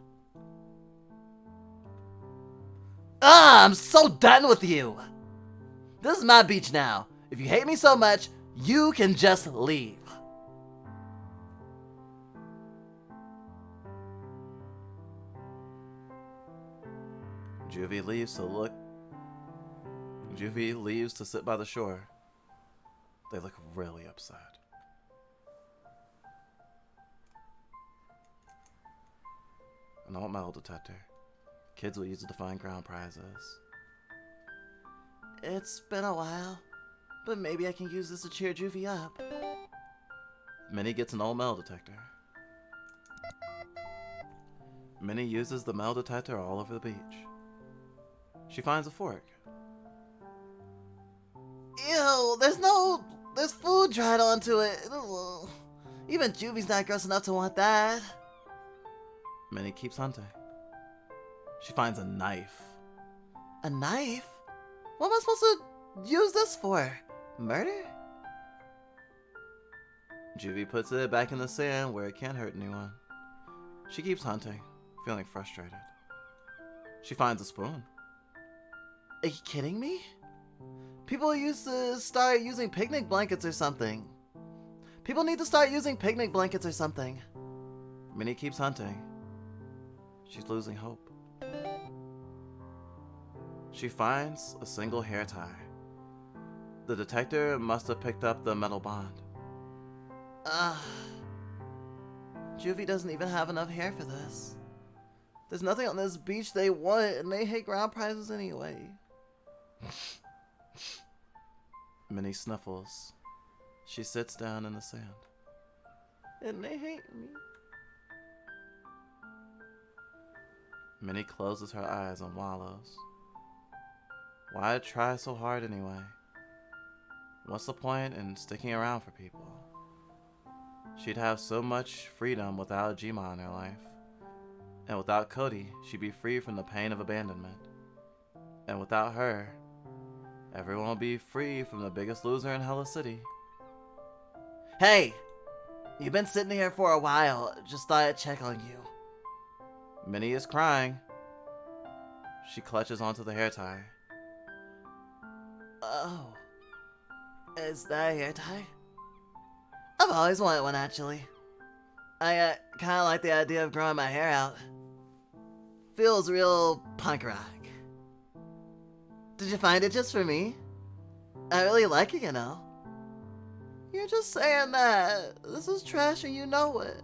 I'm so done with you. This is my beach now. If you hate me so much, you can just leave. Juvie leaves to sit by the shore. They look really upset. An old metal detector. Kids will use it to find ground prizes. It's been a while, but maybe I can use this to cheer Juvie up. Minnie gets an old metal detector. Minnie uses the metal detector all over the beach. She finds a fork. Ew, there's food dried onto it. Ugh. Even Juvie's not gross enough to want that. Minnie keeps hunting. She finds a knife. A knife? What am I supposed to use this for? Murder? Juvie puts it back in the sand where it can't hurt anyone. She keeps hunting, feeling frustrated. She finds a spoon. Are you kidding me? People used to start using picnic blankets or something. People need to start using picnic blankets or something. Minnie keeps hunting. She's losing hope. She finds a single hair tie. The detector must have picked up the metal bond. Juvie doesn't even have enough hair for this. There's nothing on this beach they want, and they hate ground prizes anyway. Minnie sniffles. She sits down in the sand. And they hate me. Minnie closes her eyes and wallows. Why try so hard anyway? What's the point in sticking around for people? She'd have so much freedom without Gma in her life. And without Cody, she'd be free from the pain of abandonment. And without her, everyone will be free from the biggest loser in Hella City. Hey! You've been sitting here for a while. Just thought I'd check on you. Minnie is crying. She clutches onto the hair tie. Oh. Is that a hair tie? I've always wanted one, actually. I kind of like the idea of growing my hair out. Feels real punk rock. Did you find it just for me? I really like it, you know. You're just saying that. This is trash and you know it.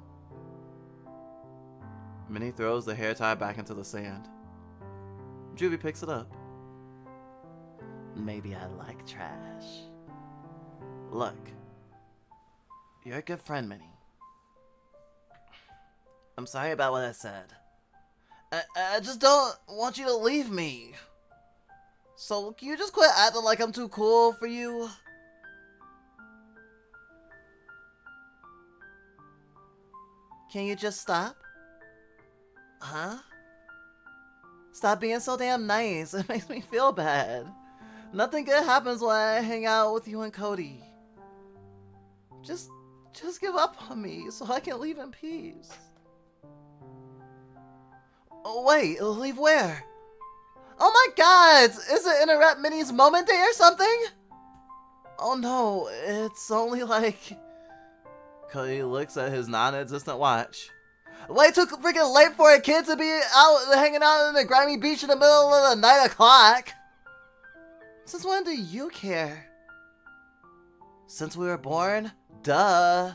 Minnie throws the hair tie back into the sand. Juvie picks it up. Maybe I like trash. Look. You're a good friend, Minnie. I'm sorry about what I said. I just don't want you to leave me. So, can you just quit acting like I'm too cool for you? Can you just stop? Huh? Stop being so damn nice. It makes me feel bad. Nothing good happens when I hang out with you and Cody. Just give up on me so I can leave in peace. Wait, leave where? Oh my god! Is it Interrupt Minnie's Moment Day or something? Oh no, it's only like... Cody looks at his non-existent watch. Way too freaking late for a kid to be out hanging out in a grimy beach in the middle of the night o'clock. Since when do you care? Since we were born? Duh.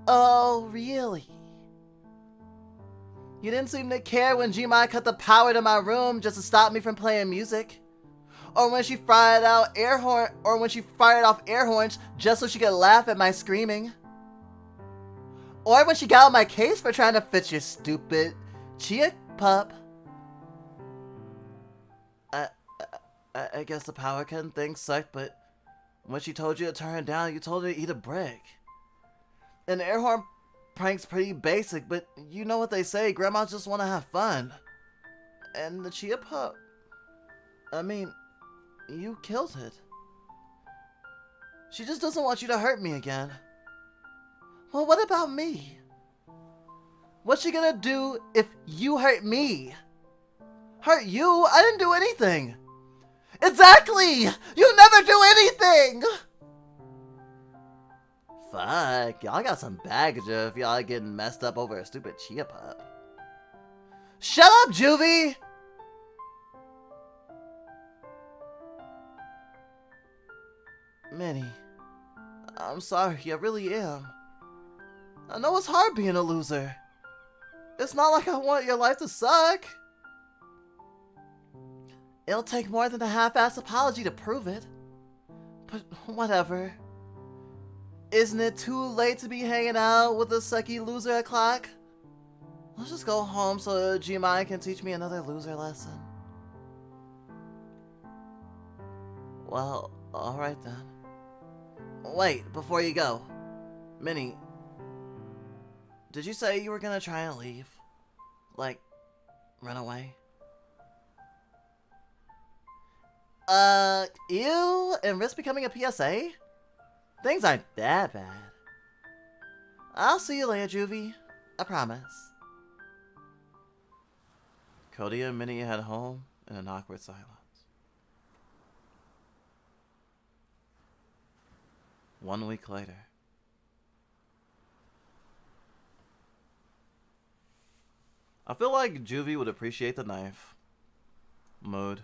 Oh, really? You didn't seem to care when Gmai cut the power to my room just to stop me from playing music. Or when she fired off air horns just so she could laugh at my screaming. Or when she got on my case for trying to fix your stupid chia pup. I guess the power cutting thing sucked, but when she told you to turn it down, you told her to eat a brick. An air horn prank's pretty basic, but you know what they say, grandmas just want to have fun. And the chia pup, I mean, you killed it. She just doesn't want you to hurt me again. Well, what about me? What's she gonna do if you hurt me? Hurt you? I didn't do anything. Exactly! You never do anything! Fuck, y'all got some baggage if y'all getting messed up over a stupid chia pup. Shut up, Juvie! Minnie, I'm sorry, I really am. I know it's hard being a loser. It's not like I want your life to suck. It'll take more than a half-assed apology to prove it. But whatever. Isn't it too late to be hanging out with a sucky loser o'clock? Let's just go home so Gmai can teach me another loser lesson. Well, alright then. Wait, before you go. Minnie, did you say you were gonna try and leave? Like, run away? Ew, and risk becoming a PSA? Things aren't that bad. I'll see you later, Juvie. I promise. Cody and Minnie head home in an awkward silence. One week later. I feel like Juvie would appreciate the knife. Mood.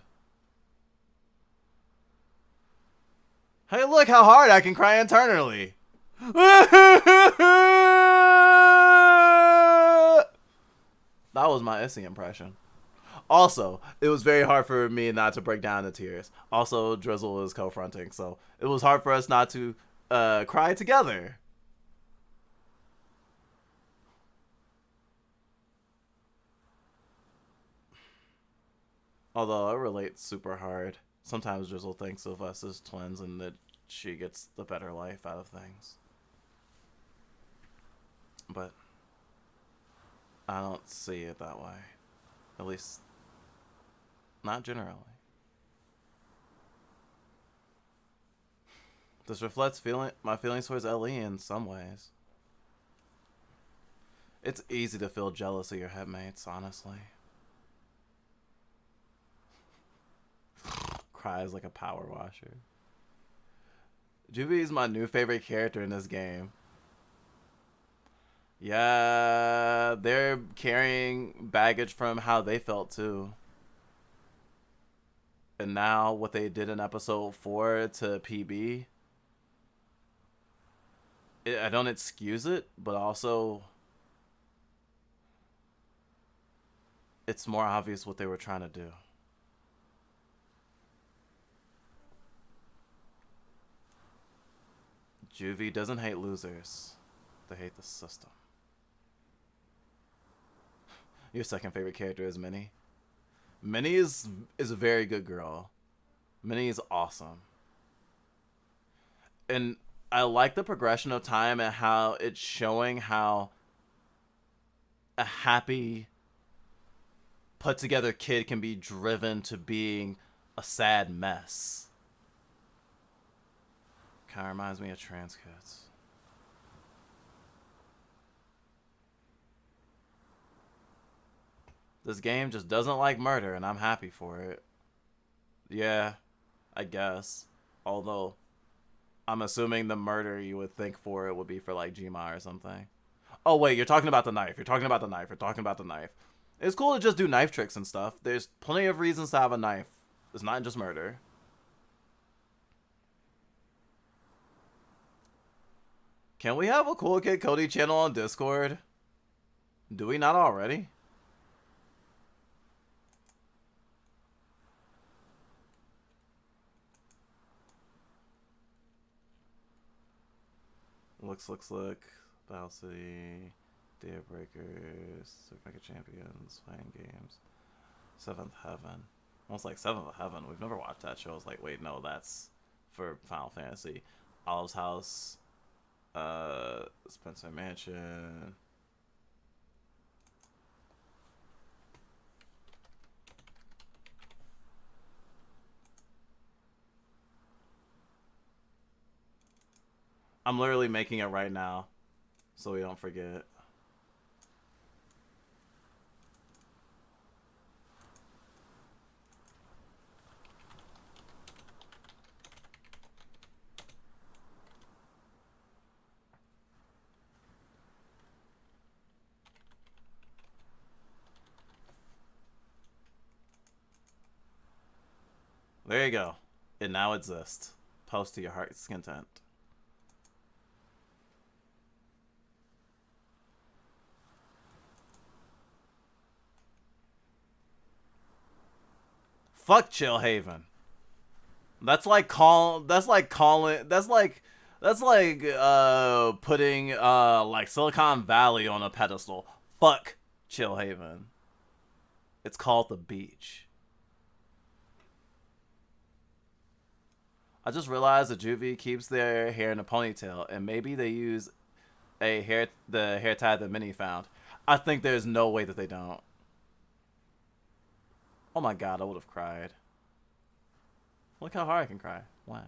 Hey, look how hard I can cry internally. That was my Issy impression. Also, it was very hard for me not to break down into tears. Also, Drizzle is co-fronting, so it was hard for us not to cry together. Although it relates super hard. Sometimes Drizzle thinks of us as twins and that she gets the better life out of things. But I don't see it that way. At least, not generally. This reflects my feelings towards Ellie in some ways. It's easy to feel jealous of your headmates, honestly. Cries like a power washer. Juvie is my new favorite character in this game. Yeah, they're carrying baggage from how they felt too. And now what they did in episode 4 to PB, I don't excuse it, but also it's more obvious what they were trying to do. Juvie doesn't hate losers. They hate the system. Your second favorite character is Minnie. Minnie is a very good girl. Minnie is awesome. And I like the progression of time and how it's showing how a happy, put together kid can be driven to being a sad mess. Kind of reminds me of trans kids. This game just doesn't like murder, and I'm happy for it. Yeah, I guess. Although, I'm assuming the murder you would think for it would be for like Gma or something. Oh wait, you're talking about the knife. You're talking about the knife. You're talking about the knife. It's cool to just do knife tricks and stuff. There's plenty of reasons to have a knife. It's not just murder. Can we have a Cool Kid Cody channel on Discord? Do we not already? Look. Battle City, Daybreakers, Super Mega Champions, Fighting Games, Seventh Heaven. Almost like Seventh Heaven. We've never watched that show. I was like, wait, no, that's for Final Fantasy. Olive's House, Spencer Mansion. I'm literally making it right now, so we don't forget. There you go. It now exists. Post to your heart's content. Fuck Chillhaven. That's like putting like Silicon Valley on a pedestal. Fuck Chillhaven. It's called the beach. I just realized that Juvie keeps their hair in a ponytail, and maybe they use the hair tie that Minnie found. I think there's no way that they don't. Oh my god, I would have cried. Look how hard I can cry. Wow.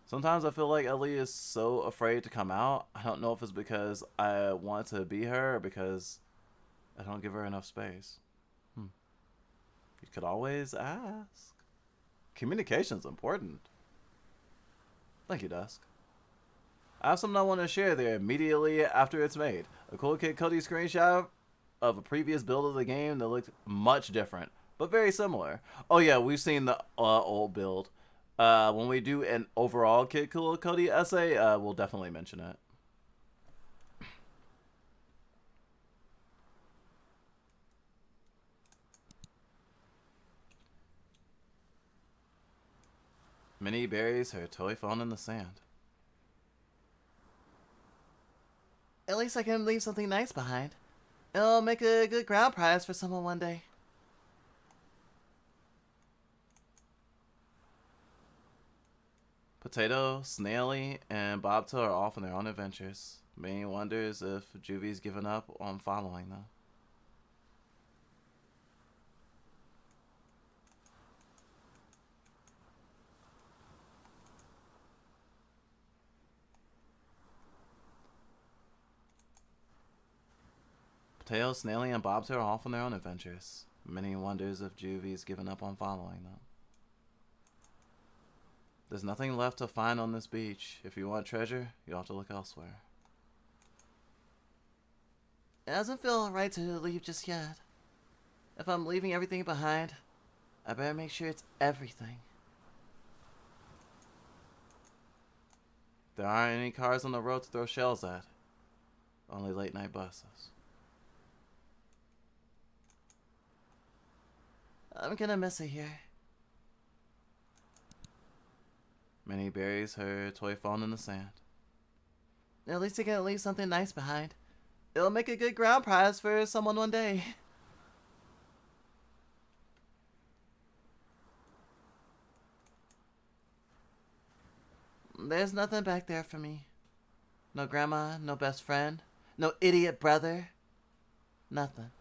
Sometimes I feel like Ellie is so afraid to come out. I don't know if it's because I want to be her or because I don't give her enough space. You could always ask. Communication's important. Thank you, Dusk. I have something I want to share there immediately after it's made. A Cool Kid Cody screenshot of a previous build of the game that looked much different, but very similar. Oh yeah, we've seen the old build. When we do an overall Kid Cool Cody essay, we'll definitely mention it. Minnie buries her toy phone in the sand. At least I can leave something nice behind. It'll make a good ground prize for someone one day. Potato, Snaily, and Bobtail are off on their own adventures. Minnie wonders if Juvie's given up on following them. Potato, Snaily, and Bobtail are off on their own adventures. Minnie wonders if Juvie's given up on following them. There's nothing left to find on this beach. If you want treasure, you'll have to look elsewhere. It doesn't feel right to leave just yet. If I'm leaving everything behind, I better make sure it's everything. There aren't any cars on the road to throw shells at. Only late night buses. I'm gonna miss it here. Minnie buries her toy phone in the sand. At least I can leave something nice behind. It'll make a good ground prize for someone one day. There's nothing back there for me. No grandma, no best friend, no idiot brother. Nothing.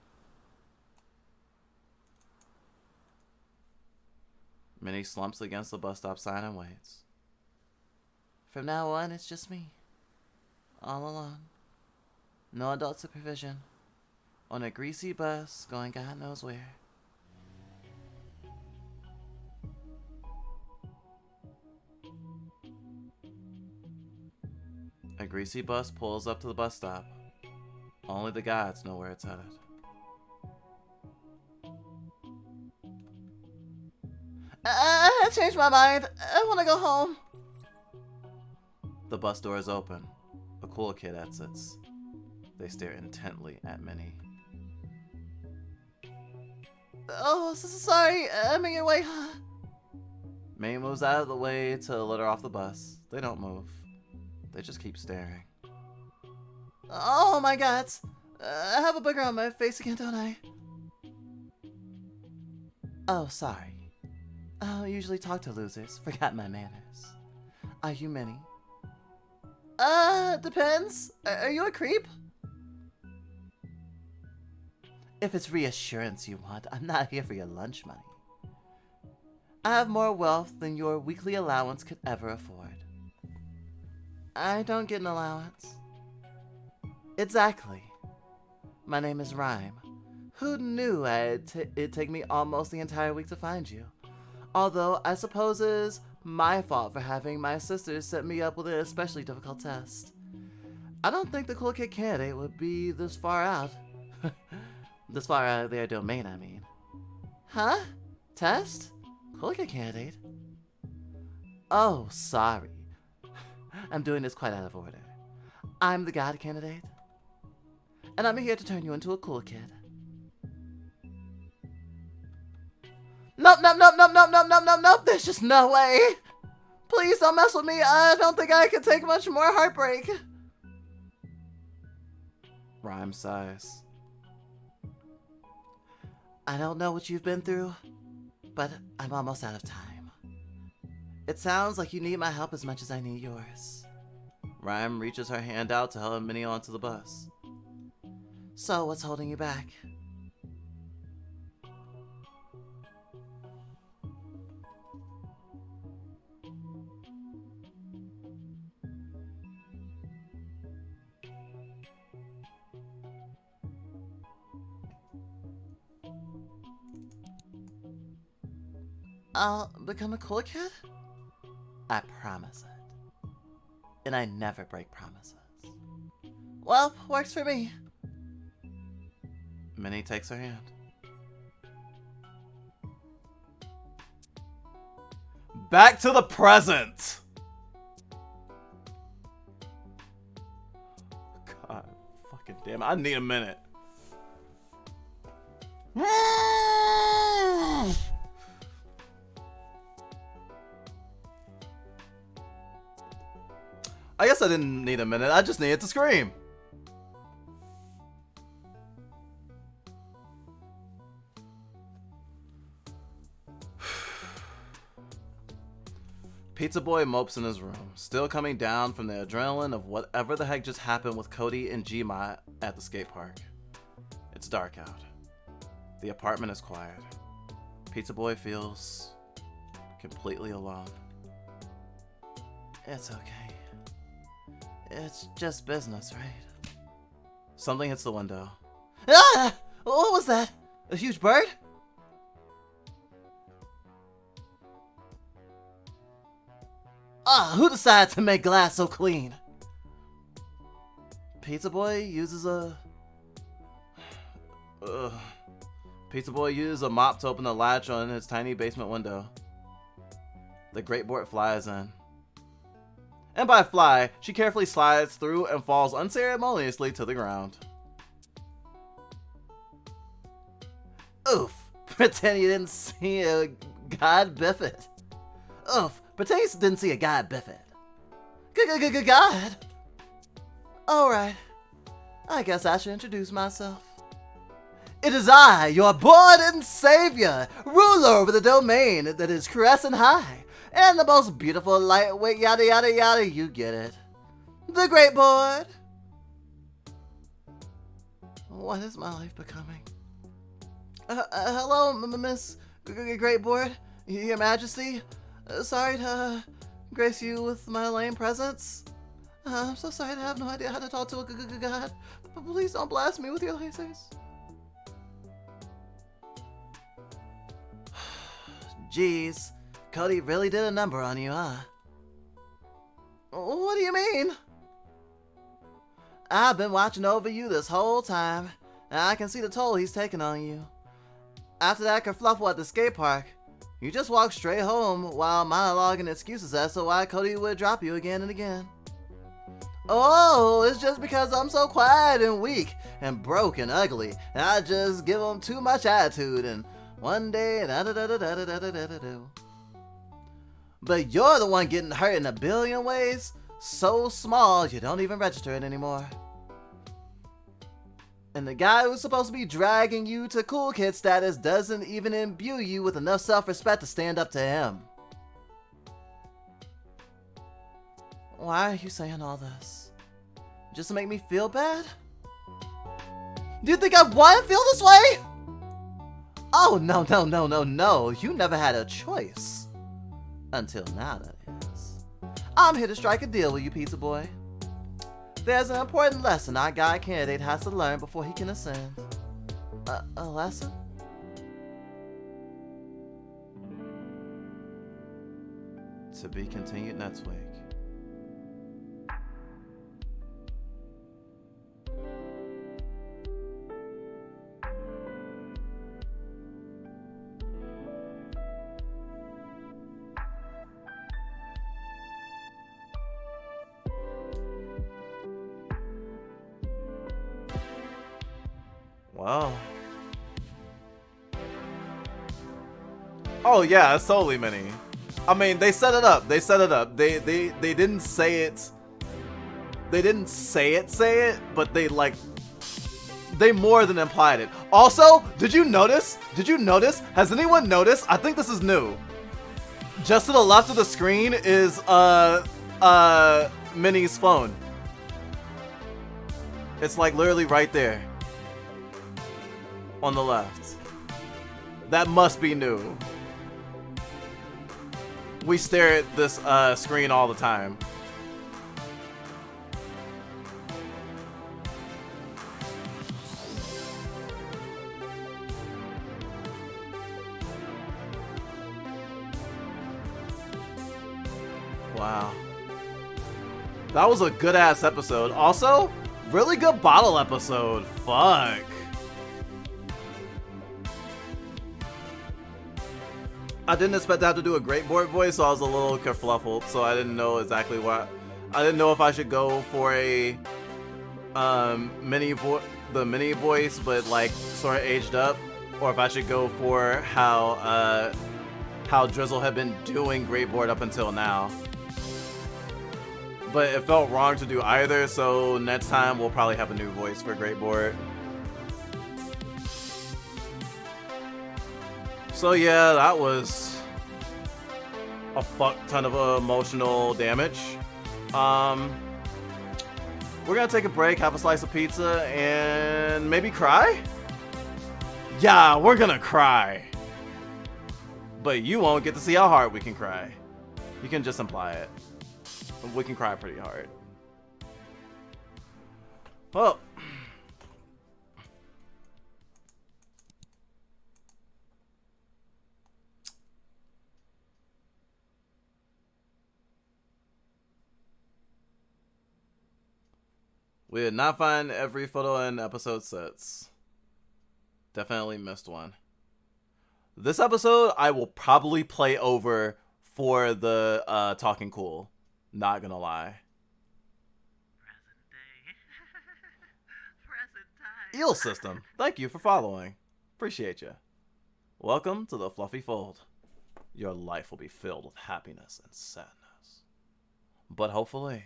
Minnie slumps against the bus stop sign and waits. From now on, it's just me. All alone. No adult supervision. on a greasy bus going God knows where. A greasy bus pulls up to the bus stop. Only the gods know where it's headed. I changed my mind. I want to go home. The bus doors open. A cool kid exits. They stare intently at Minnie. Oh, sorry. I'm in your way. Minnie moves out of the way to let her off the bus. They don't move. They just keep staring. Oh my God. I have a booger on my face again, don't I? Oh, sorry. I don't usually talk to losers. Forgot my manners. Are you Minnie? Depends. Are you a creep? If it's reassurance you want, I'm not here for your lunch money. I have more wealth than your weekly allowance could ever afford. I don't get an allowance. Exactly. My name is Rhyme. Who knew it'd take me almost the entire week to find you? Although, I suppose it is my fault for having my sisters set me up with an especially difficult test. I don't think the cool kid candidate would be this far out. This far out of their domain, I mean. Huh? Test? Cool kid candidate? Oh, sorry. I'm doing this quite out of order. I'm the god candidate. And I'm here to turn you into a cool kid. Nope, nope, nope, nope, nope, nope, nope, nope, nope. There's just no way. Please don't mess with me. I don't think I can take much more heartbreak. Rhyme sighs. I don't know what you've been through, but I'm almost out of time. It sounds like you need my help as much as I need yours. Rhyme reaches her hand out to help Minnie onto the bus. So, what's holding you back? I'll become a cool kid? I promise it. And I never break promises. Well, works for me. Minnie takes her hand. Back to the present! God fucking damn it. I need a minute. I guess I didn't need a minute. I just needed to scream. Pizza Boy mopes in his room, still coming down from the adrenaline of whatever the heck just happened with Cody and Gma at the skate park. It's dark out. The apartment is quiet. Pizza Boy feels completely alone. It's okay. It's just business, right? Something hits the window. Ah! What was that? A huge bird? Ah, who decided to make glass so clean? Pizza Boy uses a... Pizza Boy uses a mop to open the latch on his tiny basement window. The great board flies in. And by fly, she carefully slides through and falls unceremoniously to the ground. Oof, pretend you didn't see a god biff it. Oof, pretend you didn't see a god biff it. God? Alright, I guess I should introduce myself. It is I, your Lord and Savior, ruler over the domain that is Crescent High, and the most beautiful lightweight yada yada yada, you get it. The Great Board. What is my life becoming? Hello, Miss Great Board, Your Majesty. Sorry to grace you with my lame presence. I'm so sorry, I have no idea how to talk to a god. But please don't blast me with your lasers. Geez, Cody really did a number on you, huh? What do you mean? I've been watching over you this whole time, and I can see the toll he's taken on you. After that kerfluffle at the skate park, you just walked straight home while monologuing excuses as to why Cody would drop you again and again. Oh, it's just because I'm so quiet and weak and broke and ugly, and I just give him too much attitude, and one day da-da-da-da-da-da-da-da-da-da. But you're the one getting hurt in a billion ways, so small you don't even register it anymore. And the guy who's supposed to be dragging you to cool kid status doesn't even imbue you with enough self-respect to stand up to him. Why are you saying all this? Just to make me feel bad? Do you think I want to feel this way? Oh, no. You never had a choice. Until now, that is. I'm here to strike a deal with you, pizza boy. There's an important lesson our guy candidate has to learn before he can ascend. A lesson? To be continued next week. Wow. Oh yeah, it's totally mini. I mean, they set it up. They didn't say it. They didn't say it, but they more than implied it. Also, did you notice? Has anyone noticed? I think this is new. Just to the left of the screen is Minnie's phone. It's like literally right there. On the left. That must be new. We stare at this screen all the time. Wow. That was a good ass episode. Also, really good bottle episode. Fuck. I didn't expect to have to do a great board voice, so I was a little kerfluffled, so I didn't know exactly what. I didn't know if I should go for a mini voice, but like sort of aged up, or if I should go for how Drizzle had been doing great board up until now. But it felt wrong to do either, so next time we'll probably have a new voice for great board. So yeah, that was a fuck ton of emotional damage. We're gonna take a break, have a slice of pizza, and maybe cry? Yeah, we're gonna cry. But you won't get to see how hard we can cry. You can just imply it. We can cry pretty hard. Well. We did not find every photo in episode 6. Definitely missed one. This episode, I will probably play over for the Talking Cool. Not gonna lie. Present day. Present time. Eel System, thank you for following. Appreciate you. Welcome to the Fluffy Fold. Your life will be filled with happiness and sadness. But hopefully,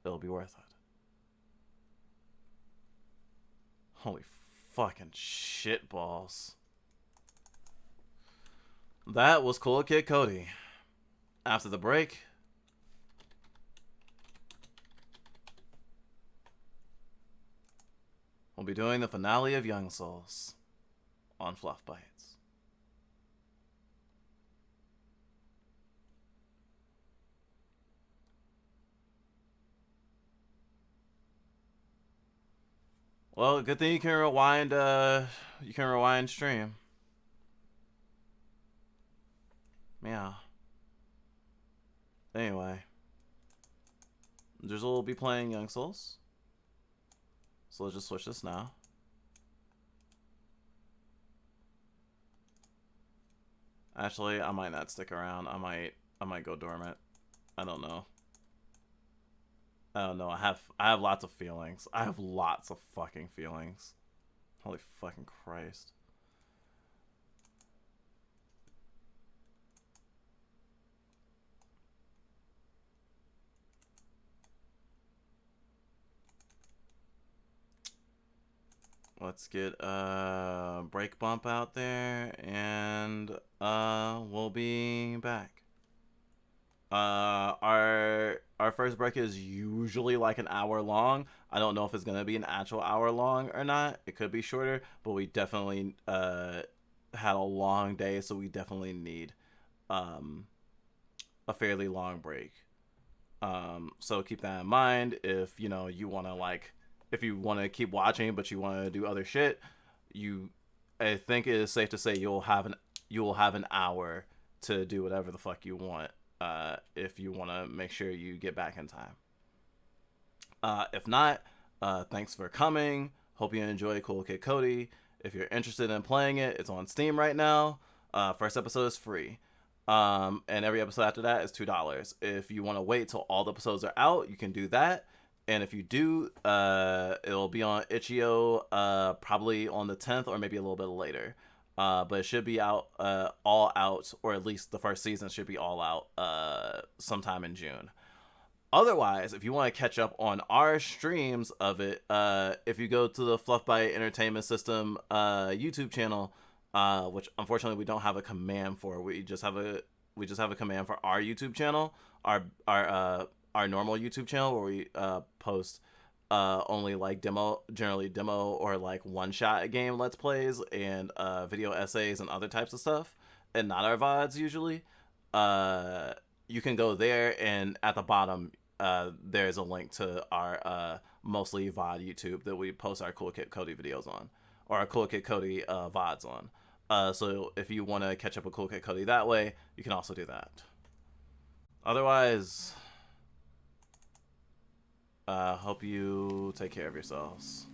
it'll be worth it. Holy fucking shit balls. That was Cool Kid Cody. After the break, we'll be doing the finale of Young Souls on Fluff Bites. Well, good thing you can rewind stream. Yeah. Anyway. Drizzle will be playing Young Souls. So let's just switch this now. Actually, I might not stick around. I might go dormant. I don't know. I don't know. I have lots of feelings. I have lots of fucking feelings. Holy fucking Christ. Let's get break bump out there, and we'll be back. Our first break is usually like an hour long. I don't know if it's gonna be an actual hour long or not. It could be shorter, but we definitely had a long day, so we definitely need a fairly long break. So keep that in mind. If you know you want to if you want to keep watching but you want to do other shit, I think it is safe to say you'll have an hour to do whatever the fuck you want. If you want to make sure you get back in time. If not, thanks for coming. Hope you enjoy Cool Kid Cody. If you're interested in playing it, it's on Steam right now. First episode is free. And every episode after that is $2. If you want to wait till all the episodes are out, you can do that. And if you do, it'll be on itch.io probably on the 10th or maybe a little bit later. But it should be out, all out, or at least the first season should be all out sometime in June. Otherwise, if you want to catch up on our streams of it, if you go to the Fluff by Entertainment System YouTube channel, which unfortunately we don't have a command for, we just have a command for our YouTube channel, our normal YouTube channel, where we post only like generally demo or like one-shot game Let's Plays and video essays and other types of stuff, and not our VODs usually. You can go there, and at the bottom there's a link to our mostly VOD YouTube that we post our Cool Kid Cody videos on, or our Cool Kid Cody VODs on. So if you want to catch up with Cool Kid Cody that way, you can also do that. Otherwise, hope you take care of yourselves.